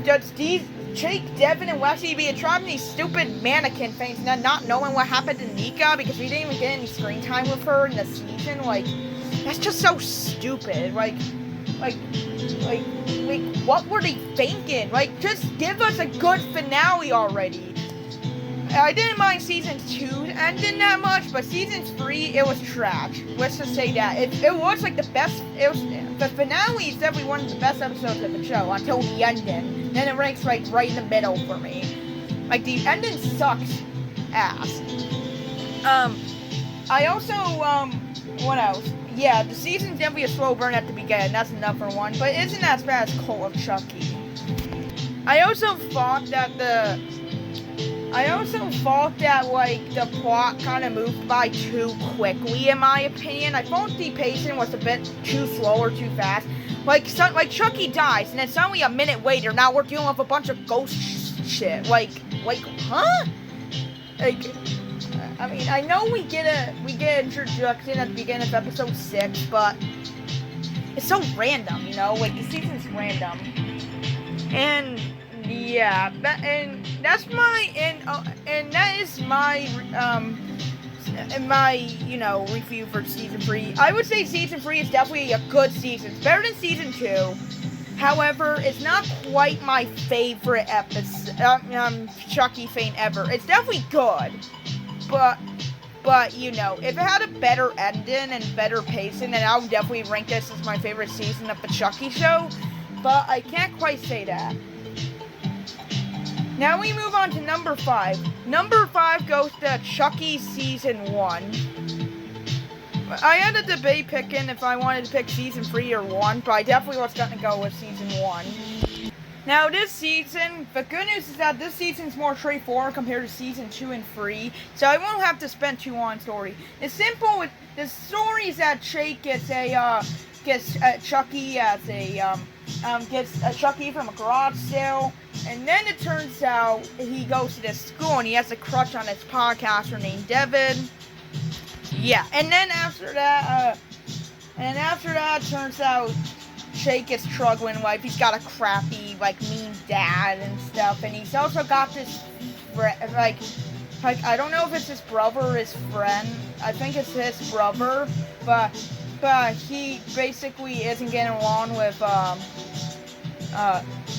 Just these Jake, Devin, and Lexi be trapped in these stupid mannequin things and then not knowing what happened to Nika because we didn't even get any screen time with her in the season. Like, that's just so stupid. Like, what were they thinking? Like, just give us a good finale already. I didn't mind season 2 ending that much, but season 3, it was trash. Let's just say that. It was like the best, the finale is definitely one of the best episodes of the show until the ending. Then it ranks like right in the middle for me. Like, the ending sucks ass. I also, what else? Yeah, the season's definitely a slow burn at the beginning, that's another one, but it isn't as bad as Cult of Chucky. I also thought that like, the plot kind of moved by too quickly, in my opinion. I thought the pacing was a bit too slow or too fast. Like Chucky dies, and then suddenly a minute later, now we're dealing with a bunch of ghost shit. Like, huh? Like, I mean, I know we get introduction at the beginning of episode 6, but it's so random, you know? Like, the season's random. And yeah, that is my you know, review for season 3. I would say season 3 is definitely a good season. It's better than season 2. However, it's not quite my favorite episode, Chucky thing ever. It's definitely good, but you know, if it had a better ending and better pacing, then I would definitely rank this as my favorite season of the Chucky show. But I can't quite say that. Now we move on to number 5. Number 5 goes to Chucky Season 1. I had a debate picking if I wanted to pick Season 3 or 1, but I definitely was going to go with Season 1. Now this season, the good news is that this season's more straightforward compared to Season 2 and 3, so I won't have to spend too long on story. It's simple. The story is that Jake gets Chucky as gets a Chucky from a garage sale, and then it turns out he goes to this school and he has a crush on this podcaster named Devin. Yeah, and then after that, it turns out Jake is struggling in life. He's got a crappy, like, mean dad and stuff, and he's also got this, like I don't know if it's his brother or his friend. I think it's his brother, but he basically isn't getting along with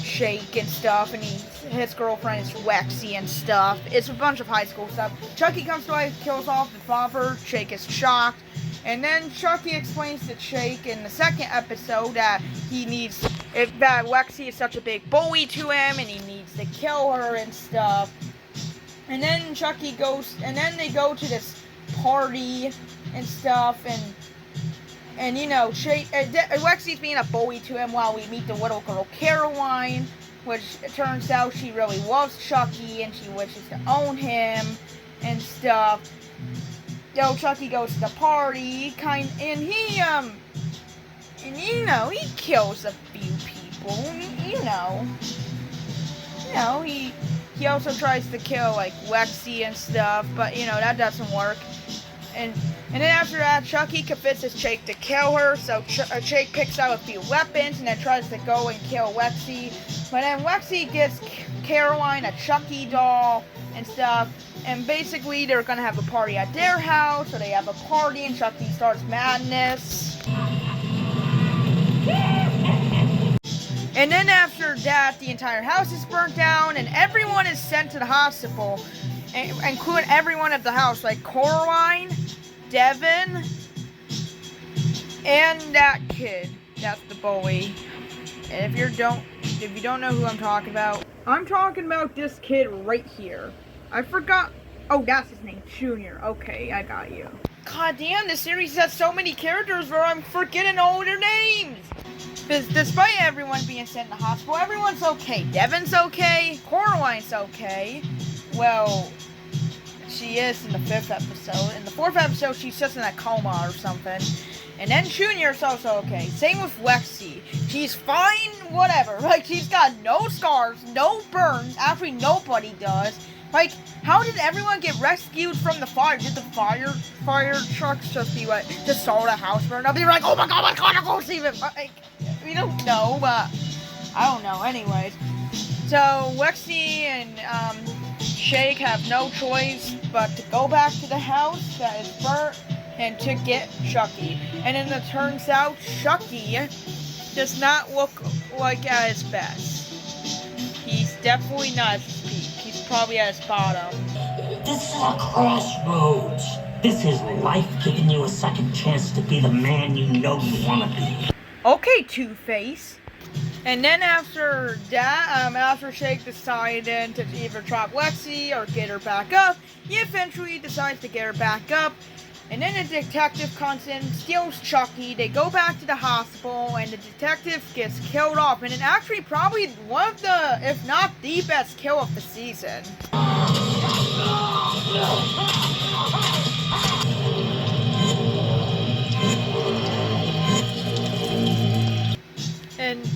Jake and stuff, and his girlfriend is Lexi and stuff. It's a bunch of high school stuff. Chucky comes to life, kills off the father. Jake is shocked, and then Chucky explains to Jake in the second episode that that Lexi is such a big bully to him, and he needs to kill her and stuff. And then Chucky goes, and then they go to this party and stuff, and you know, Lexi's being a bully to him while we meet the little girl Caroline, which it turns out she really loves Chucky and she wishes to own him and stuff. So Chucky goes to the party, and he kills a few people. He also tries to kill like Lexi and stuff, but you know, that doesn't work. And then after that, Chucky convinces Jake to kill her, so Jake picks out a few weapons and then tries to go and kill Lexi. But then Lexi gives Caroline a Chucky doll and stuff, and basically they're gonna have a party at their house, so they have a party and Chucky starts madness. And then after that, the entire house is burnt down and everyone is sent to the hospital, including everyone at the house, like Coraline, Devin, and that kid. That's the bully. And if you don't know who I'm talking about this kid right here. I forgot. Oh, that's his name, Junior. Okay, I got you. God damn, this series has so many characters where I'm forgetting all their names. Despite everyone being sent to the hospital, everyone's okay. Devin's okay. Coraline's okay. Well, she is in the 5th episode. In the 4th episode, she's just in a coma or something. And then Junior's also okay. Same with Lexi. She's fine, whatever. Like, she's got no scars, no burns. Actually, nobody does. Like, how did everyone get rescued from the fire? Did the fire trucks just be like, just saw the house burn up? They're like, oh my god, go save it. Like, we don't know, but I don't know. Anyways, so Lexi and Shake have no choice but to go back to the house that is burnt and to get Chucky. And then it turns out Chucky does not look like at his best. He's definitely not at his peak. He's probably at his bottom. This is a crossroads. This is life giving you a second chance to be the man you know you want to be. Okay, Two-Face. And then after that, after Shake decided to either trap Lexi or get her back up, he eventually decides to get her back up. And then the detective comes in, steals Chucky, they go back to the hospital, and the detective gets killed off. And it's actually probably one of the, if not the best kill of the season. And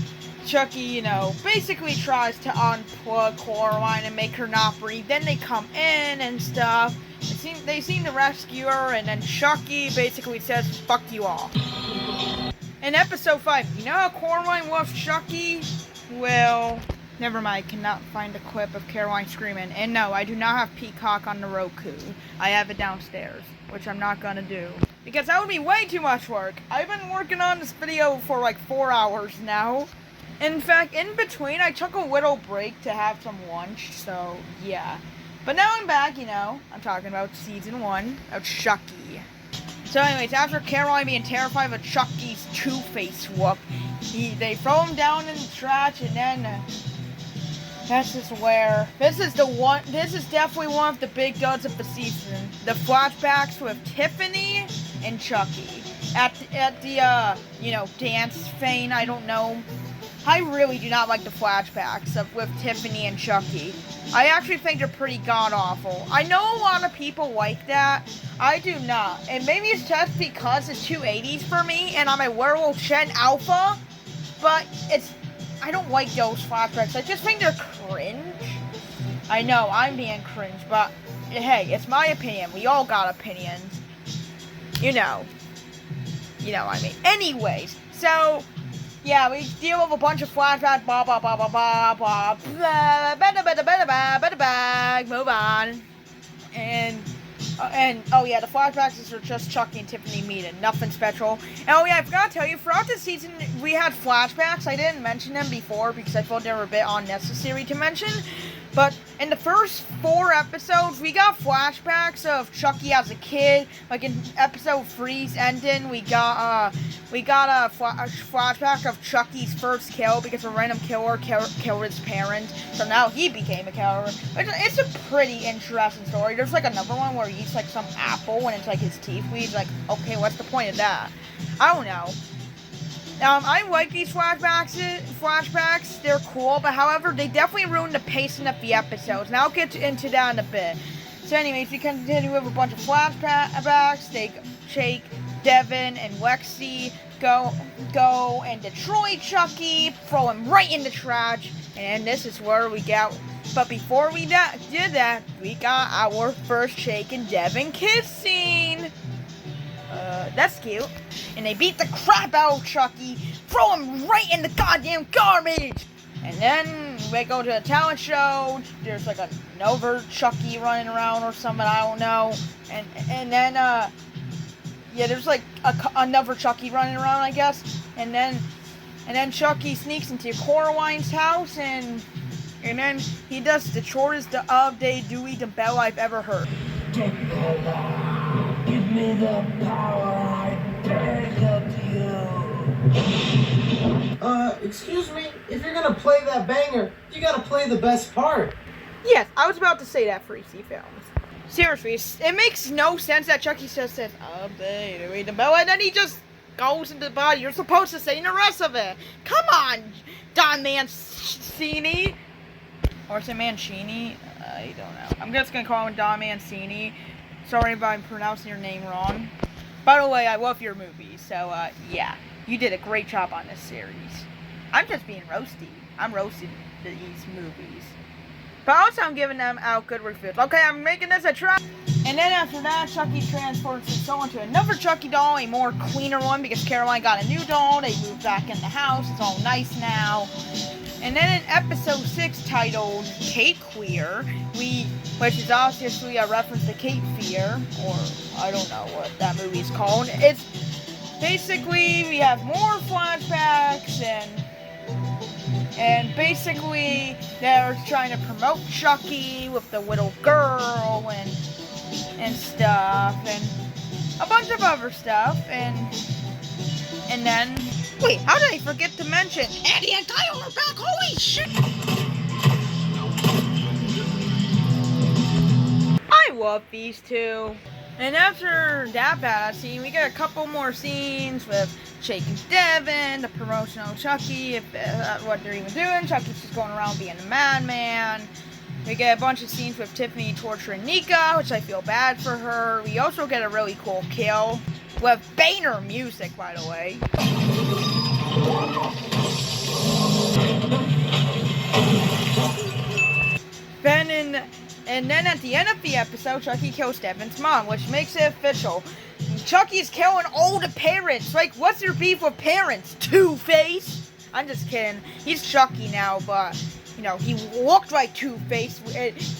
Chucky, basically tries to unplug Coraline and make her not breathe. Then they come in and stuff. They seem to rescue her, and then Chucky basically says, fuck you all. In episode 5, you know how Coraline loves Chucky? Well, never mind, cannot find a clip of Caroline screaming. And no, I do not have Peacock on the Roku. I have it downstairs, which I'm not gonna do, because that would be way too much work. I've been working on this video for like 4 hours now. In fact, in between, I took a little break to have some lunch, so yeah. But now I'm back, I'm talking about season 1 of Chucky. So anyways, after Caroline being terrified of Chucky's Two-Face whoop, they throw him down in the trash, and then this is definitely one of the big duds of the season. The flashbacks with Tiffany and Chucky. At the dance thing, I don't know. I really do not like the flashbacks with Tiffany and Chucky. I actually think they're pretty god-awful. I know a lot of people like that. I do not. And maybe it's just because it's 280s for me and I'm a werewolf Shen Alpha. But I don't like those flashbacks. I just think they're cringe. I know, I'm being cringe, but hey, it's my opinion. We all got opinions. You know what I mean. Anyways, so yeah, we deal with a bunch of flashbacks, blah, blah, blah, blah, blah, blah, blah, move on. And oh yeah, the flashbacks are just Chucky and Tiffany meeting, nothing special. And oh yeah, I forgot to tell you, throughout the season, we had flashbacks. I didn't mention them before because I thought they were a bit unnecessary to mention. But in the first 4 episodes, we got flashbacks of Chucky as a kid. Like in episode 3's ending, we got a flashback of Chucky's first kill because a random killer killed his parents. So now he became a killer. It's a pretty interesting story. There's like another one where he eats like some apple and it's like his teeth bleed. Like, okay, what's the point of that? I don't know. I like these flashbacks, they're cool, but however, they definitely ruin the pacing of the episodes, and I'll get into that in a bit. So anyways, we continue with a bunch of flashbacks. Jake, Devin, and Lexi go and destroy Chucky, throw him right in the trash, and this is where we got, but before we did that, we got our first Jake and Devin kiss scene. That's cute. And they beat the crap out of Chucky, throw him right in the goddamn garbage. And then we go to a talent show. There's like another Chucky running around or something, I don't know. And then there's like another Chucky running around, I guess. And then Chucky sneaks into Coraline's house, and then he does the shortest day Dewey the Bell I've ever heard. Take over. Give me the power, I beg of you. Excuse me, if you're gonna play that banger, you gotta play the best part. Yes, I was about to say that for EC Films. Seriously, it makes no sense that Chucky just says, "Oh, baby, the bell," and then he just goes into the body. You're supposed to say the rest of it. Come on, Don Mancini. Or is it Mancini? I don't know. I'm just gonna call him Don Mancini. Sorry if I'm pronouncing your name wrong. By the way, I love your movies, so yeah. You did a great job on this series. I'm just being roasty. I'm roasting these movies. But also I'm giving them out good reviews. Okay, I'm making this a try. And then after that, Chucky transports his soul into another Chucky doll, a more cleaner one, because Caroline got a new doll. They moved back in the house. It's all nice now. And then in episode 6, titled Cape Queer, which is obviously a reference to Cape Fear, or I don't know what that movie's called. It's basically, we have more flashbacks, and basically they're trying to promote Chucky with the little girl and stuff, and a bunch of other stuff, and then, wait, how did I forget to mention, Andy and Kyle are back, holy shit! I love these two. And after that bad scene, we get a couple more scenes with Jake and Devin, the promotional Chucky, what they're even doing. Chucky's just going around being a madman. We get a bunch of scenes with Tiffany torturing Nika, which I feel bad for her. We also get a really cool kill with banger music, by the way. And then at the end of the episode, Chucky kills Devin's mom, which makes it official. Chucky's killing all the parents. Like, what's your beef with parents? Two-Face? I'm just kidding. He's Chucky now, but, you know, he looked like Two-Face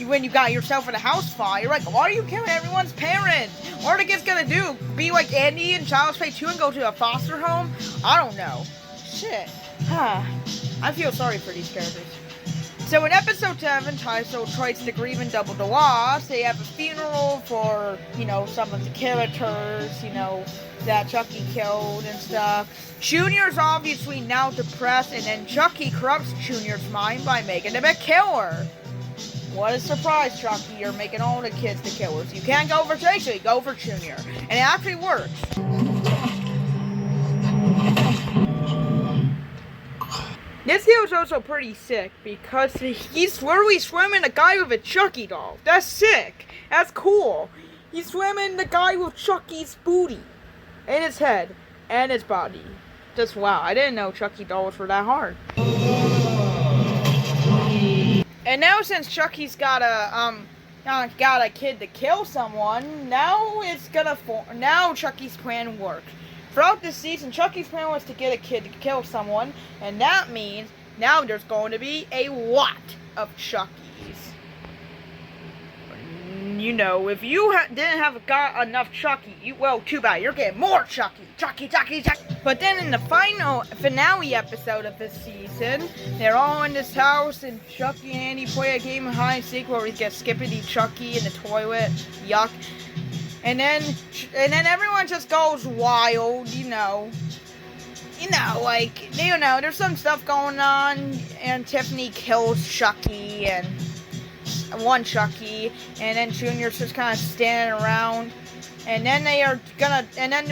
when you got yourself in a house fire. Like, why are you killing everyone's parents? What are the kids gonna do? Be like Andy in Child's Play 2 and go to a foster home? I don't know. Shit. I feel sorry for these characters. So in episode 7, titled Twice the Grieving Double the Loss, they have a funeral for, you know, some of the characters, you know, that Chucky killed and stuff. Junior's obviously now depressed, and then Chucky corrupts Junior's mind by making him a killer. What a surprise, Chucky. You're making all the kids the killers. You can't go for Jake, so you go for Junior. And it actually works. This deal is also pretty sick because he's literally swimming a guy with a Chucky doll. That's sick. That's cool. He's swimming the guy with Chucky's booty and his head and his body. Just wow. I didn't know Chucky dolls were that hard. And now since Chucky's got a kid to kill someone, now Chucky's plan works. Throughout this season, Chucky's plan was to get a kid to kill someone, and that means now there's going to be a lot of Chuckies. You know, if you didn't got enough Chucky, well, too bad. You're getting more Chucky. Chucky. But then in the finale episode of this season, they're all in this house, and Chucky and Andy play a game of hide and seek where we get Skippity Chucky in the toilet. Yuck. And then everyone just goes wild, you know, there's some stuff going on, and Tiffany kills Chucky, and one Chucky, and then Junior's just kind of standing around, and then they're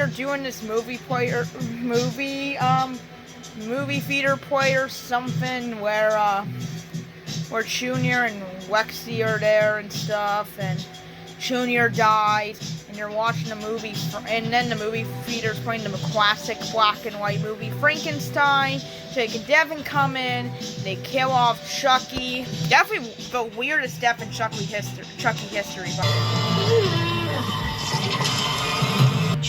doing this movie theater play or something, where Junior and Lexi are there and stuff, and Junior dies, and you're watching a movie, and then the movie theater's playing the classic black and white movie Frankenstein. Jake and Devin come in, they kill off Chucky. Definitely the weirdest death in Chucky history.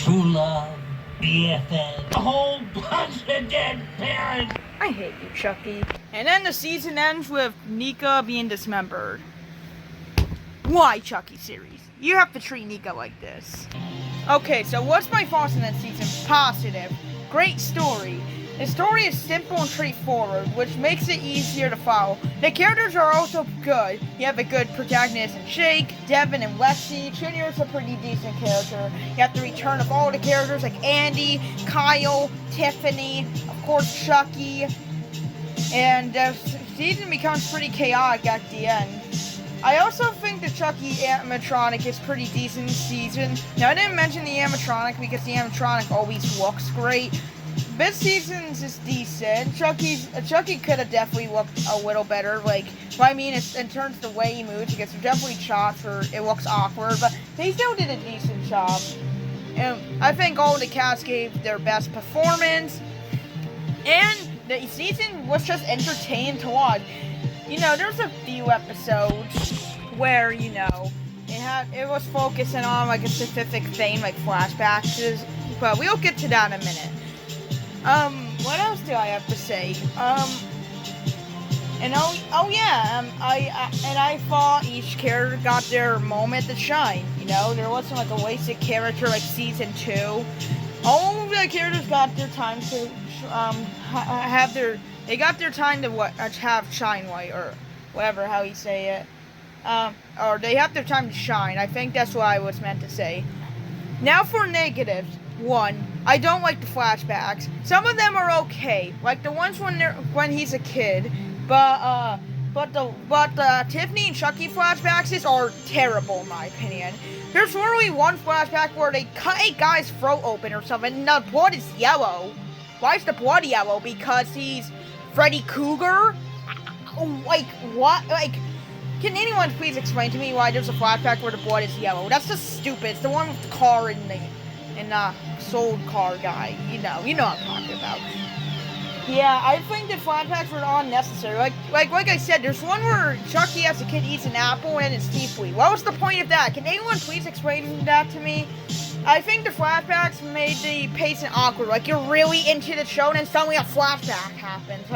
true love, BFF, a whole bunch of dead parents. I hate you, Chucky. And then the season ends with Nika being dismembered. Why, Chucky series? You have to treat Nika like this. Okay, so what's my thoughts on that season? Positive. Great story. The story is simple and straightforward, which makes it easier to follow. The characters are also good. You have a good protagonist in Jake, Devin, and Lexi. Junior is a pretty decent character. You have the return of all the characters like Andy, Kyle, Tiffany, of course Chucky. And the season becomes pretty chaotic at the end. I also think the Chucky animatronic is pretty decent this season. Now, I didn't mention the animatronic because the animatronic always looks great. This season's is decent. Chucky could have definitely looked a little better. In terms of the way he moves, because there's definitely shots where it looks awkward, but they still did a decent job. And I think all the cast gave their best performance. And the season was just entertaining to watch. There's a few episodes where, it was focusing on a specific theme, like flashbacks, but we'll get to that in a minute. What else do I have to say? I thought each character got their moment to shine. There wasn't a wasted character like season 2. All the characters got their time to they got their time to have shine light, or whatever, how you say it. Or they have their time to shine. I think that's what I was meant to say. Now for negatives. 1, I don't like the flashbacks. Some of them are okay, like the ones when he's a kid. But the Tiffany and Chucky flashbacks are terrible in my opinion. There's literally one flashback where they cut a guy's throat open or something, and the blood is yellow. Why is the blood yellow? Because he's Freddy Krueger? What? Can anyone please explain to me why there's a flashback where the blood is yellow? That's just stupid. It's the one with the car and the sold car guy. You know what I'm talking about. Yeah, I think the flashbacks were unnecessary. Like I said, there's one where Chucky as a kid eats an apple and his teeth bleed. What was the point of that? Can anyone please explain that to me? I think the flashbacks made the pacing awkward. You're really into the show and then suddenly a flashback happens.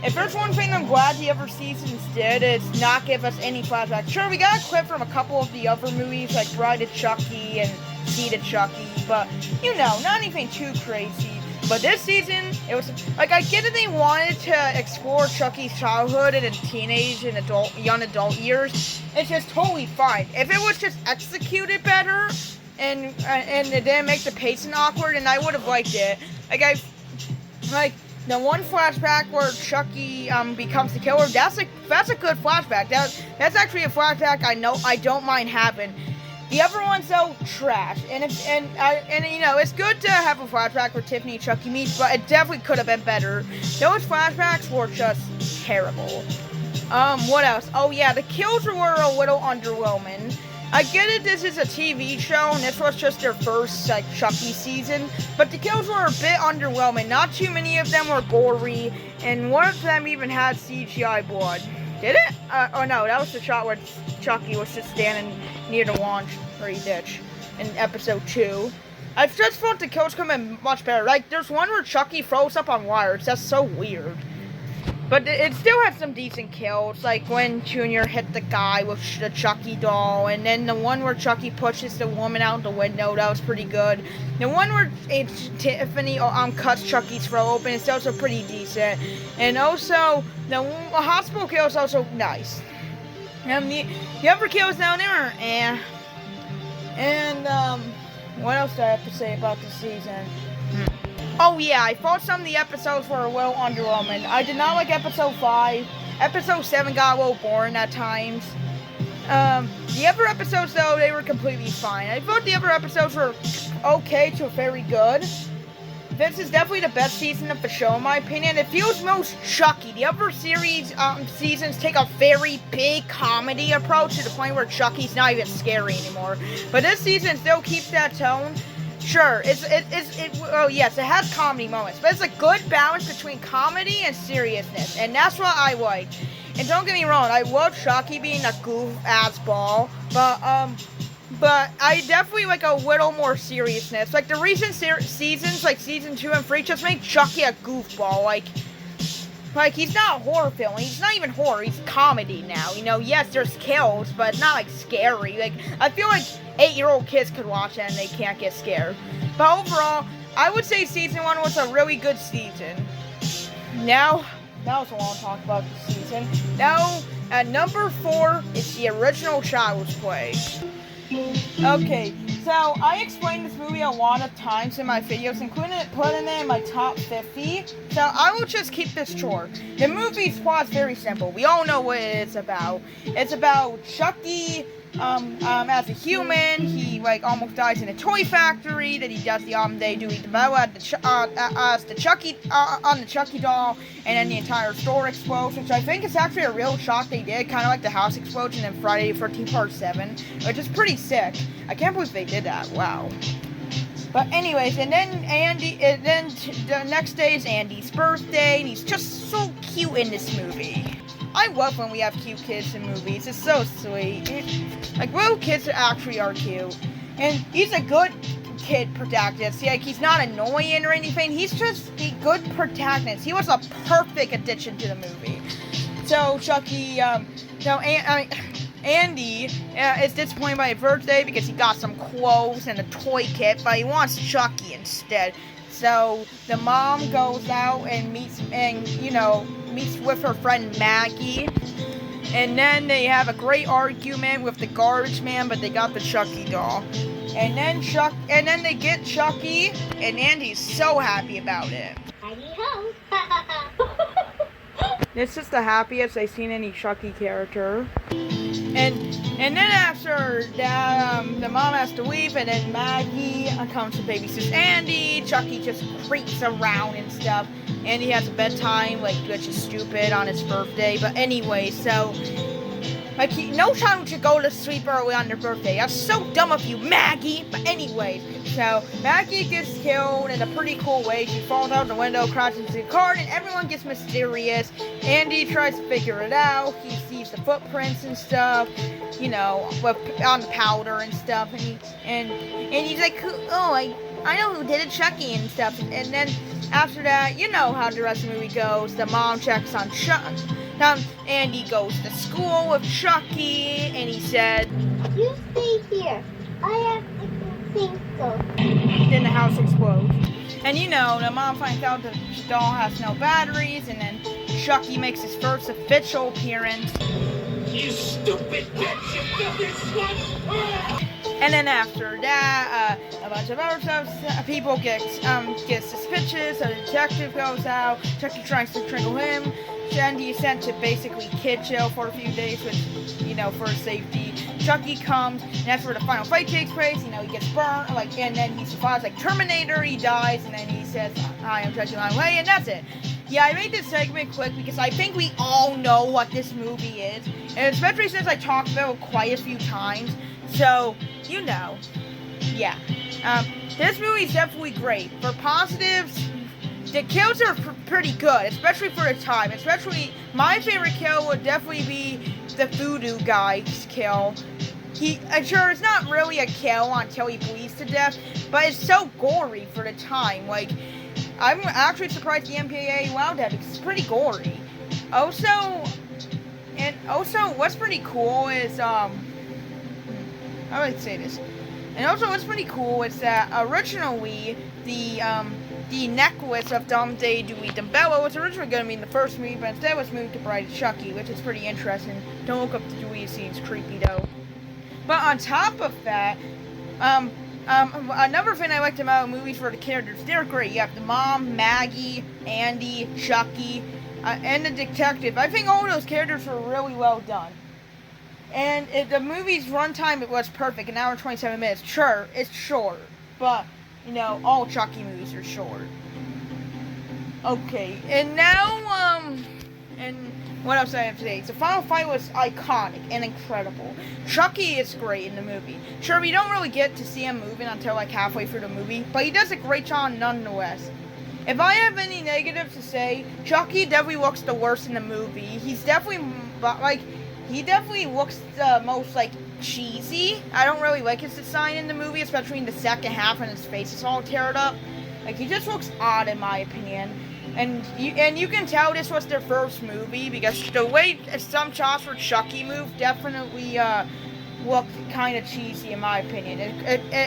If there's one thing I'm glad the other seasons did, is not give us any flashbacks. Sure, we got a clip from a couple of the other movies, like Bride of Chucky and Seed of Chucky, but, not anything too crazy. But this season, it was, I get that they wanted to explore Chucky's childhood and his teenage and young adult years. It's just totally fine. If it was just executed better, and it didn't make the pacing awkward, and I would have liked it. The one flashback where Chucky becomes the killer, that's a good flashback. That's actually a flashback I don't mind having. The other ones though, trash. And it's good to have a flashback where Tiffany and Chucky meet, but it definitely could have been better. Those flashbacks were just terrible. What else? Oh yeah, the kills were a little underwhelming. I get it, this is a TV show, and this was just their first, Chucky season, but the kills were a bit underwhelming. Not too many of them were gory, and one of them even had CGI blood. Did it? Oh no, that was the shot where Chucky was just standing near the laundry ditch in episode 2. I just thought the kills could have been much better. There's one where Chucky throws up on wires. That's so weird. But it still had some decent kills, like when Junior hit the guy with the Chucky doll, and then the one where Chucky pushes the woman out the window, that was pretty good. The one where Tiffany cuts Chucky's throat open is also pretty decent. And also, the hospital kill is also nice. And the other kills down there, And, what else do I have to say about this season? Oh yeah, I thought some of the episodes were a little underwhelming. I did not like episode 5. Episode 7 got a little boring at times. The other episodes though, they were completely fine. I thought the other episodes were okay to very good. This is definitely the best season of the show in my opinion. It feels most Chucky. The other series seasons take a very big comedy approach to the point where Chucky's not even scary anymore. But this season still keeps that tone. Sure, it has comedy moments, but it's a good balance between comedy and seriousness, and that's what I like. And don't get me wrong, I love Chucky being a goof-ass ball, but, but I definitely like a little more seriousness. Like the recent seasons, like season 2 and 3, just make Chucky a goofball. Like he's not a horror film. He's not even horror. He's comedy now. You know, yes, there's kills, but it's not like scary. Like I feel like 8-year-old kids could watch it and they can't get scared. But overall, I would say season 1 was a really good season. Now, that was a long talk about the season. Now, at number 4 is the original Child's Play. Okay, so I explained this movie a lot of times in my videos, including putting it in my top 50. So I will just keep this short. The movie's plot is very simple. We all know what it's about. It's about Chucky. As a human, he like almost dies in a toy factory. Then he does the they do the battle at the Chucky on the Chucky doll, and then the entire store explodes, which I think is actually a real shot they did, kind of like the house explosion in Friday the 13th Part 7, which is pretty sick. I can't believe they did that. Wow. But anyways, and then the next day is Andy's birthday, and he's just so cute in this movie. I love when we have cute kids in movies. It's so sweet. Like, little kids actually are cute. And he's a good kid protagonist. Like, he's not annoying or anything. He's just a good protagonist. He was a perfect addition to the movie. So, Chucky, Andy is disappointed by his birthday because he got some clothes and a toy kit, but he wants Chucky instead. So, the mom goes out and meets with her friend Maggie, and then they have a great argument with the guardsman, but they got the Chucky doll, and then they get Chucky, and Andy's so happy about it. This is the happiest I've seen any Chucky character. And then after that, the mom has to leave, and then Maggie comes to babysit Andy. Chucky just creeps around and stuff. Andy has a bedtime, like, which is stupid on his birthday. But anyway, so, like, no child should go to sleep early on their birthday. That's so dumb of you, Maggie. But anyway, so Maggie gets killed in a pretty cool way. She falls out the window, crashes into the car, and everyone gets mysterious. Andy tries to figure it out. He sees the footprints and stuff, you know, on the powder and stuff, and he's like, oh, I know who did it, Chucky and stuff. And then after that, you know how the rest of the movie goes. The mom checks on Chucky. Andy goes to school with Chucky, and he said, You stay here. I have to think so. Then the house explodes. And you know, the mom finds out the doll has no batteries, and then Chucky makes his first official appearance. You stupid bitch! You filthy slut! And then after that, a bunch of other stuff, people get suspicious. A detective goes out. Chucky tries to strangle him. Andy is sent to basically kid jail for a few days, which, you know, for safety. Chucky comes, and that's where the final fight takes place. You know, he gets burned, and then he survives like Terminator. He dies, and then he says, "I am Chucky my way," and that's it. Yeah, I made this segment quick because I think we all know what this movie is, and especially since I talked about it quite a few times. So, you know, yeah. This movie is definitely great. For positives, the kills are pretty good, especially for the time. Especially, my favorite kill would definitely be the voodoo guy's kill. Sure, it's not really a kill until he bleeds to death, but it's so gory for the time. Like, I'm actually surprised the MPAA allowed that because it's pretty gory. Also, what's pretty cool is, how do I say this? And also, what's pretty cool is that originally the necklace of Dum Day Dewey Dumbella was originally going to be in the first movie, but instead was moved to Bride of Chucky, which is pretty interesting. Don't look up the Dewey scene's creepy though. But on top of that, another thing I liked about movies for the characters, they're great. You have the mom, Maggie, Andy, Chucky, and the detective. I think all those characters were really well done. And the movie's runtime, it was perfect, an hour and 27 minutes. Sure, it's short, but, you know, all Chucky movies are short. Okay, and now, and what else do I have to say? The final fight was iconic and incredible. Chucky is great in the movie. Sure, we don't really get to see him moving until like halfway through the movie, but he does a great job nonetheless. If I have any negatives to say, Chucky definitely looks the worst in the movie. He's definitely, like, he definitely looks the most, like, cheesy. I don't really like his design in the movie, especially in the second half when his face is all teared up. Like, he just looks odd in my opinion. And you can tell this was their first movie because the way some shots for Chucky moved definitely looked kind of cheesy in my opinion.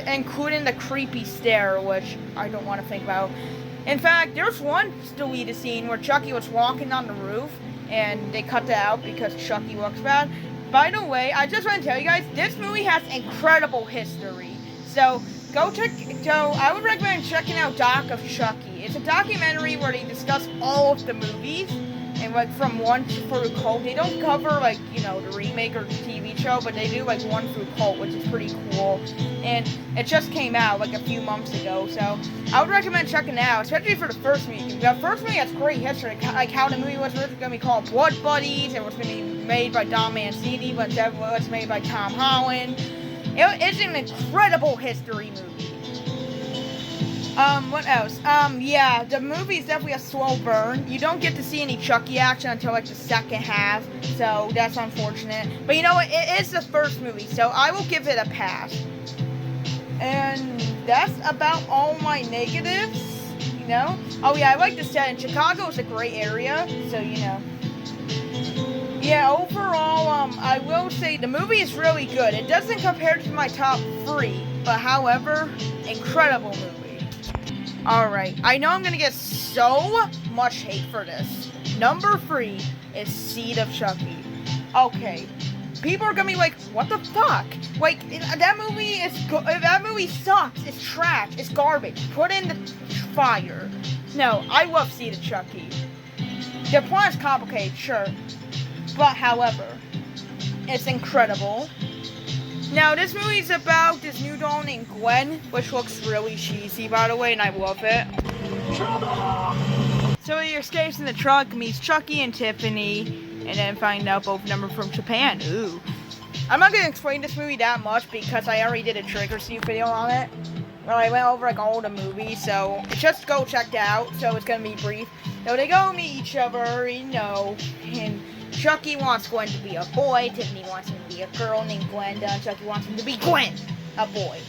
Including the creepy stare, which I don't want to think about. In fact, there's one deleted scene where Chucky was walking on the roof and they cut that out because Chucky looks bad. By the way, I just want to tell you guys, this movie has incredible history. So I would recommend checking out Doc of Chucky. It's a documentary where they discuss all of the movies, and like from 1 through Cult. They don't cover like, you know, the remake or the TV show, but they do like 1 through Cult, which is pretty cool. And it just came out like a few months ago, so I would recommend checking it out, especially for the first movie. The first movie has great history, like how the movie was originally going to be called Blood Buddies, and it was going to be made by Don Mancini, but it was made by Tom Holland. It's an incredible history movie. What else? Yeah, the movie is definitely a slow burn. You don't get to see any Chucky action until like the second half, so that's unfortunate. But you know what? It is the first movie, so I will give it a pass. And that's about all my negatives, you know? Oh yeah, I like the setting. Chicago is a great area, so you know. Yeah, overall, I will say the movie is really good. It doesn't compare to my top 3, but however, incredible movie. Alright, I know I'm gonna get so much hate for this. Number 3 is Seed of Chucky. Okay, people are gonna be like, what the fuck? Like, that movie sucks. It's trash. It's garbage. Put in the fire. No, I love Seed of Chucky. The plot is complicated, sure. But, however, it's incredible. Now, this movie is about this new doll named Gwen, which looks really cheesy, by the way, and I love it. So he escapes in the truck, meets Chucky and Tiffany, and then find out both of them are from Japan. Ooh. I'm not going to explain this movie that much because I already did a Trigger Sneak video on it, where I went over like all the movies, so just go check that out, so it's going to be brief. So they go meet each other, you know, and Chucky wants Gwen to be a boy, Tiffany wants him to be a girl named Glenda, and Chucky wants him to be Gwen, a boy.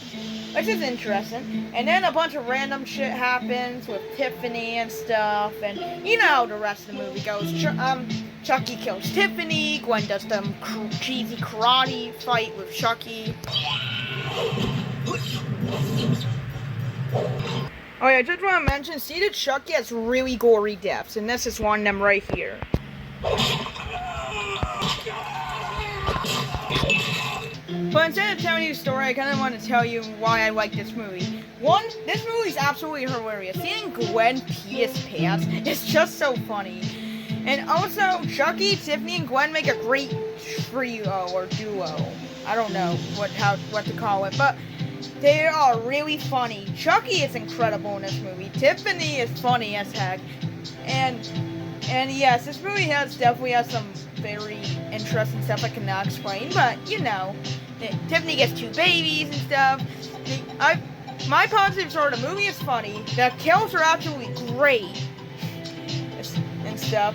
Which is interesting. And then a bunch of random shit happens with Tiffany and stuff, and you know how the rest of the movie goes. Chucky kills Tiffany, Gwen does the cheesy karate fight with Chucky. Oh yeah, I just want to mention, Seed of Chucky has really gory deaths, and this is one of them right here. But instead of telling you a story, I kind of want to tell you why I like this movie. One, this movie is absolutely hilarious. Seeing Gwen pee his pants is just so funny. And also, Chucky, Tiffany, and Gwen make a great trio or duo. I don't know what to call it, but they are really funny. Chucky is incredible in this movie. Tiffany is funny as heck. And yes, this movie definitely has some very interesting stuff I cannot explain, but you know, Tiffany gets 2 babies and stuff. My positives are the movie is funny, the kills are absolutely great, and stuff.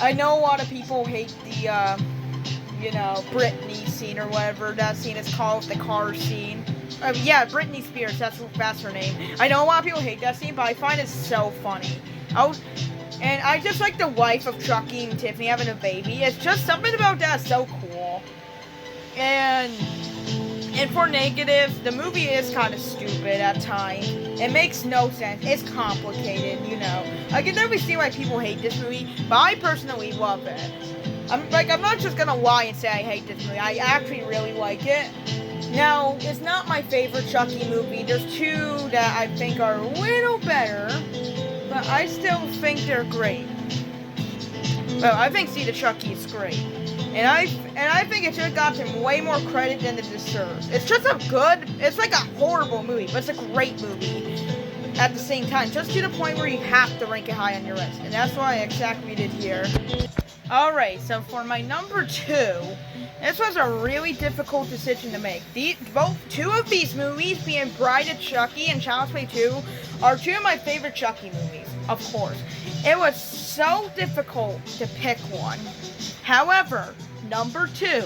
I know a lot of people hate the, you know, Britney scene or whatever that scene is called, the car scene. Yeah, Britney Spears, that's her name. I know a lot of people hate that scene, but I find it so funny. And I just like the wife of Chucky and Tiffany having a baby. It's just something about that is so cool. And for negatives, the movie is kind of stupid at times. It makes no sense. It's complicated, you know. I can definitely see why people hate this movie, but I personally love it. I'm not just gonna lie and say I hate this movie. I actually really like it. Now, it's not my favorite Chucky movie. There's 2 that I think are a little better, but I still think they're great. Well, I think Seed of Chucky is great. And I think it should have gotten way more credit than it deserves. It's just it's like a horrible movie, but it's a great movie at the same time. Just to the point where you have to rank it high on your list. And that's why I exactly did here. Alright, so for my number 2, this was a really difficult decision to make. 2 of these movies, being Bride of Chucky and Child's Play 2, are 2 of my favorite Chucky movies, of course. It was so difficult to pick one. However, number 2,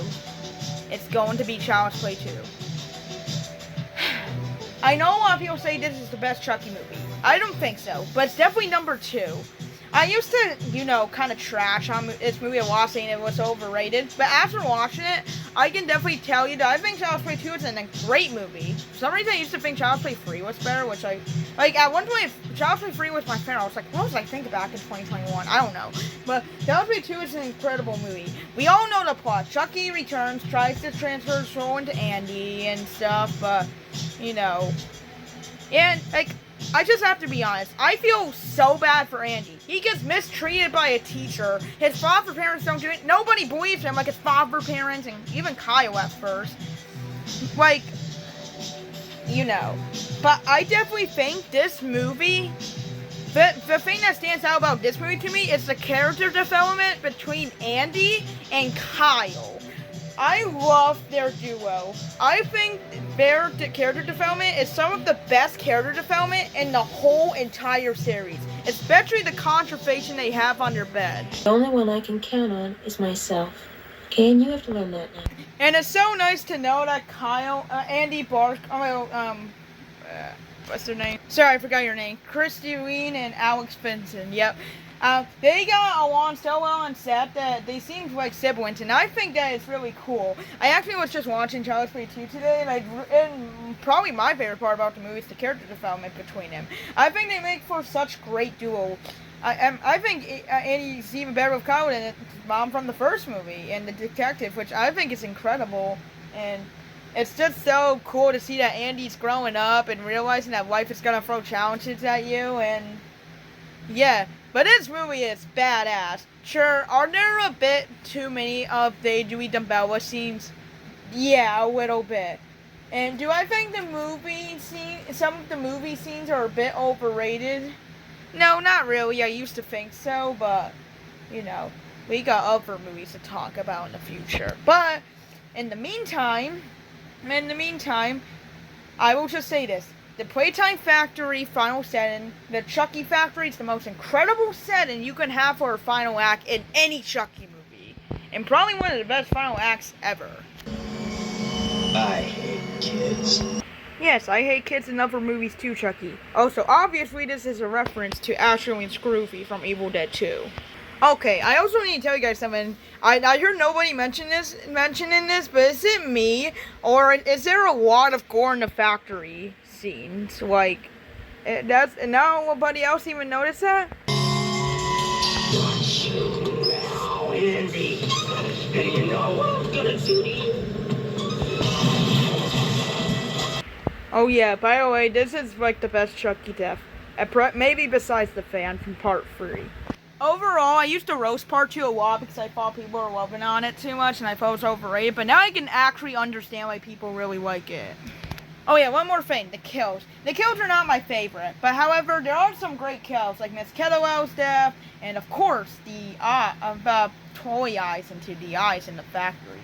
it's going to be Child's Play 2. I know a lot of people say this is the best Chucky movie. I don't think so, but it's definitely number 2. I used to, kind of trash on this movie a lot, saying it was overrated. But after watching it, I can definitely tell you that I think Child's Play 2 is a great movie. For some reason, I used to think Child's Play 3 was better, which at one point, Child's Play 3 was my favorite. I was like, what was I thinking back in 2021? I don't know. But Child's Play 2 is an incredible movie. We all know the plot. Chucky returns, tries to transfer his soul into Andy and stuff, but, and, I just have to be honest. I feel so bad for Andy. He gets mistreated by a teacher. His foster parents don't do it. Nobody believes him, like his foster parents and even Kyle at first. But I definitely think this movie, the thing that stands out about this movie to me is the character development between Andy and Kyle. I love their duo. I think their character development is some of the best character development in the whole entire series. Especially the conversation they have on their bed. The only one I can count on is myself. Okay, and you have to learn that now. And it's so nice to know that Andy Bark, what's their name? Sorry, I forgot your name. Christine and Alex Benson, yep. They got along so well on set that they seemed like siblings, and I think that is really cool. I actually was just watching Child's Play 2 today, and probably my favorite part about the movie is the character development between them. I think they make for such great duo. I think Andy's even better with Kyle than his mom from the first movie, and the detective, which I think is incredible, and it's just so cool to see that Andy's growing up and realizing that life is gonna throw challenges at you, and yeah. But this movie is badass. Sure, are there a bit too many of the Dewey Dumbella scenes? Yeah, a little bit. And do I think some of the movie scenes are a bit overrated? No, not really. I used to think so, but, we got other movies to talk about in the future. But, in the meantime, I will just say this. The Playtime Factory final setting, the Chucky Factory, is the most incredible setting you can have for a final act in any Chucky movie. And probably one of the best final acts ever. I hate kids. Yes, I hate kids in other movies too, Chucky. Also, obviously this is a reference to Ashley and Scroofy from Evil Dead 2. Okay, I also need to tell you guys something. I heard nobody mentioning this, but is it me, or is there a lot of gore in the factory scenes? Like, and now nobody else even noticed that? Now, Andy, you know what I'm gonna do to you? Oh yeah, by the way, this is like the best Chucky death. Maybe besides the fan from part 3. Overall, I used to roast part 2 a lot because I thought people were loving on it too much and I thought it was overrated, but now I can actually understand why people really like it. Oh yeah, one more thing, the kills. The kills are not my favorite, but however, there are some great kills, like Miss Kettlewell's death, and of course, the toy eyes into the eyes in the factory,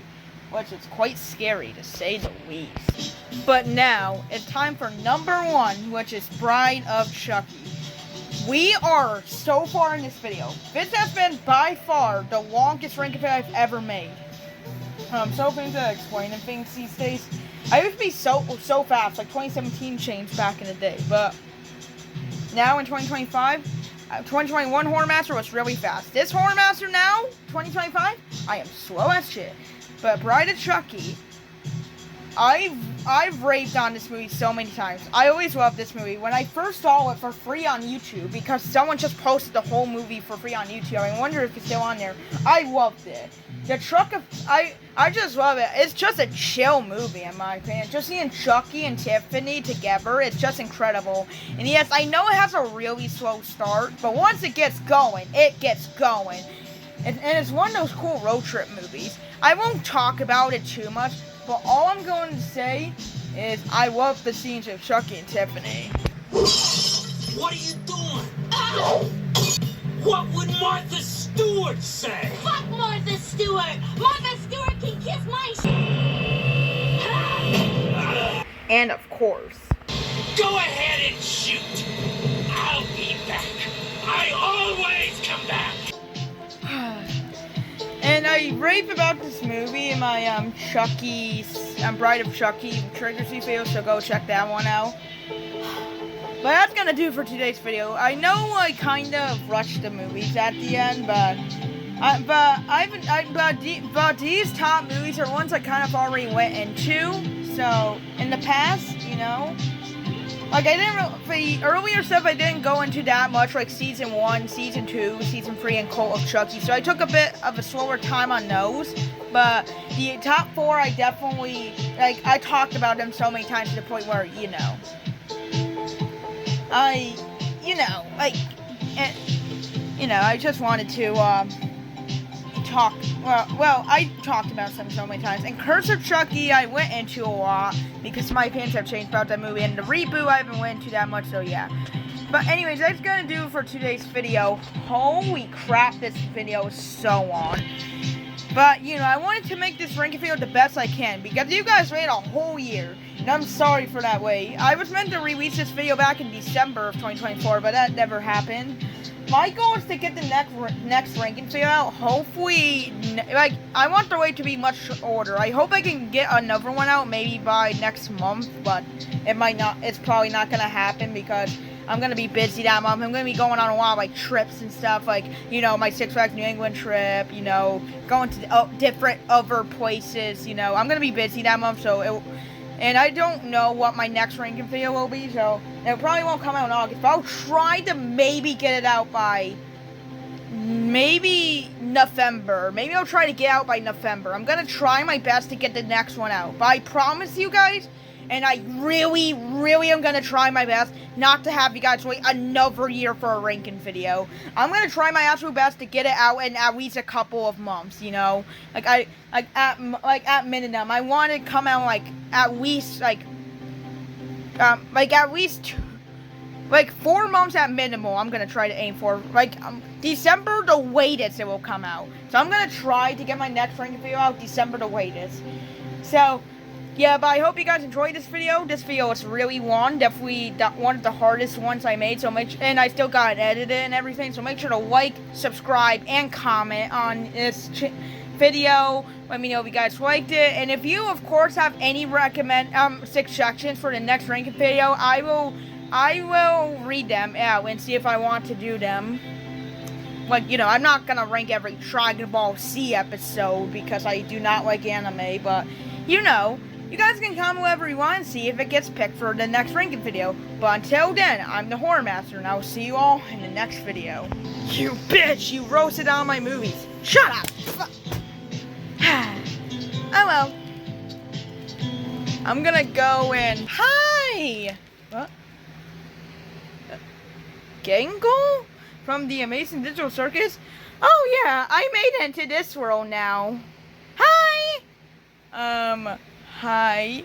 which is quite scary to say the least. But now, it's time for number 1, which is Bride of Chucky. We are so far in this video. This has been by far the longest ranking video I've ever made. So things at explaining things these days. I used to be so fast, like 2017 changed back in the day, but now in 2025, 2021 Horror Master was really fast. This Horror Master now, 2025, I am slow as shit. But Bride of Chucky, I've raved on this movie so many times. I always loved this movie. When I first saw it for free on YouTube, because someone just posted the whole movie for free on YouTube, I wonder if it's still on there. I loved it. The I just love it. It's just a chill movie, in my opinion. Just seeing Chucky and Tiffany together, it's just incredible. And yes, I know it has a really slow start, but once it gets going, it gets going. And it's one of those cool road trip movies. I won't talk about it too much, but all I'm going to say is I love the scenes of Chucky and Tiffany. What are you doing? Ow! What would Martha Stewart say? Fuck Martha Stewart! Martha Stewart can kiss my And of course, go ahead and shoot. I'll be back. I always come back. And and I rave about this movie in my Chucky, Bride of Chucky Trigger C video, so go check that one out. But that's gonna do for today's video. I know I kind of rushed the movies at the end, but these top movies are ones I kind of already went into. So in the past, you know, like I didn't for the earlier stuff I didn't go into that much, like season 1, season 2, season 3, and Cult of Chucky. So I took a bit of a slower time on those. But the top 4, I definitely I talked about them so many times to the point where I just wanted to talk. Well, I talked about them so many times. And Curse of Chucky, I went into a lot because my opinions have changed about that movie. And the reboot, I haven't went into that much, so yeah. But anyways, that's gonna do for today's video. Holy crap, this video is so long. But, I wanted to make this ranking video the best I can because you guys waited a whole year. And I'm sorry for that wait. I was meant to release this video back in December of 2024, but that never happened. My goal is to get the next ranking video out. Hopefully, I want the wait to be much shorter. I hope I can get another one out maybe by next month, but it might not. It's probably not gonna happen because I'm gonna be busy that month. I'm gonna be going on a lot of trips and stuff, my Six Flags New England trip. Going to different other places. I'm gonna be busy that month, and I don't know what my next ranking video will be, so it probably won't come out in August. But I'll try to maybe get it out by maybe November. Maybe I'll try to get out by November. I'm gonna try my best to get the next one out. But I promise you guys, and I really, really am gonna try my best not to have you guys wait another year for a ranking video. I'm gonna try my absolute best to get it out in at least a couple of months. At minimum, I want to come out at least 4 months at minimal. I'm gonna try to aim for December the latest it will come out. So I'm gonna try to get my next ranking video out December the latest. So. Yeah, but I hope you guys enjoyed this video. This video was really long. Definitely one of the hardest ones I made. And I still got it edited and everything. So make sure to like, subscribe, and comment on this video. Let me know if you guys liked it. And if you, of course, have any suggestions for the next ranking video, I will read them out and see if I want to do them. I'm not gonna rank every Dragon Ball Z episode because I do not like anime. But you guys can comment whatever you want and see if it gets picked for the next ranking video. But until then, I'm the Horror Master, and I will see you all in the next video. You bitch! You roasted on my movies. Shut up! Oh well. I'm gonna go in. Hi! What? Gangle? From the Amazing Digital Circus? Oh yeah, I made it into this world now. Hi! Hi.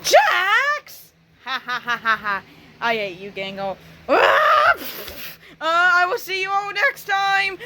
Jax! Ha ha ha ha ha. I hate you, Gangle. I will see you all next time.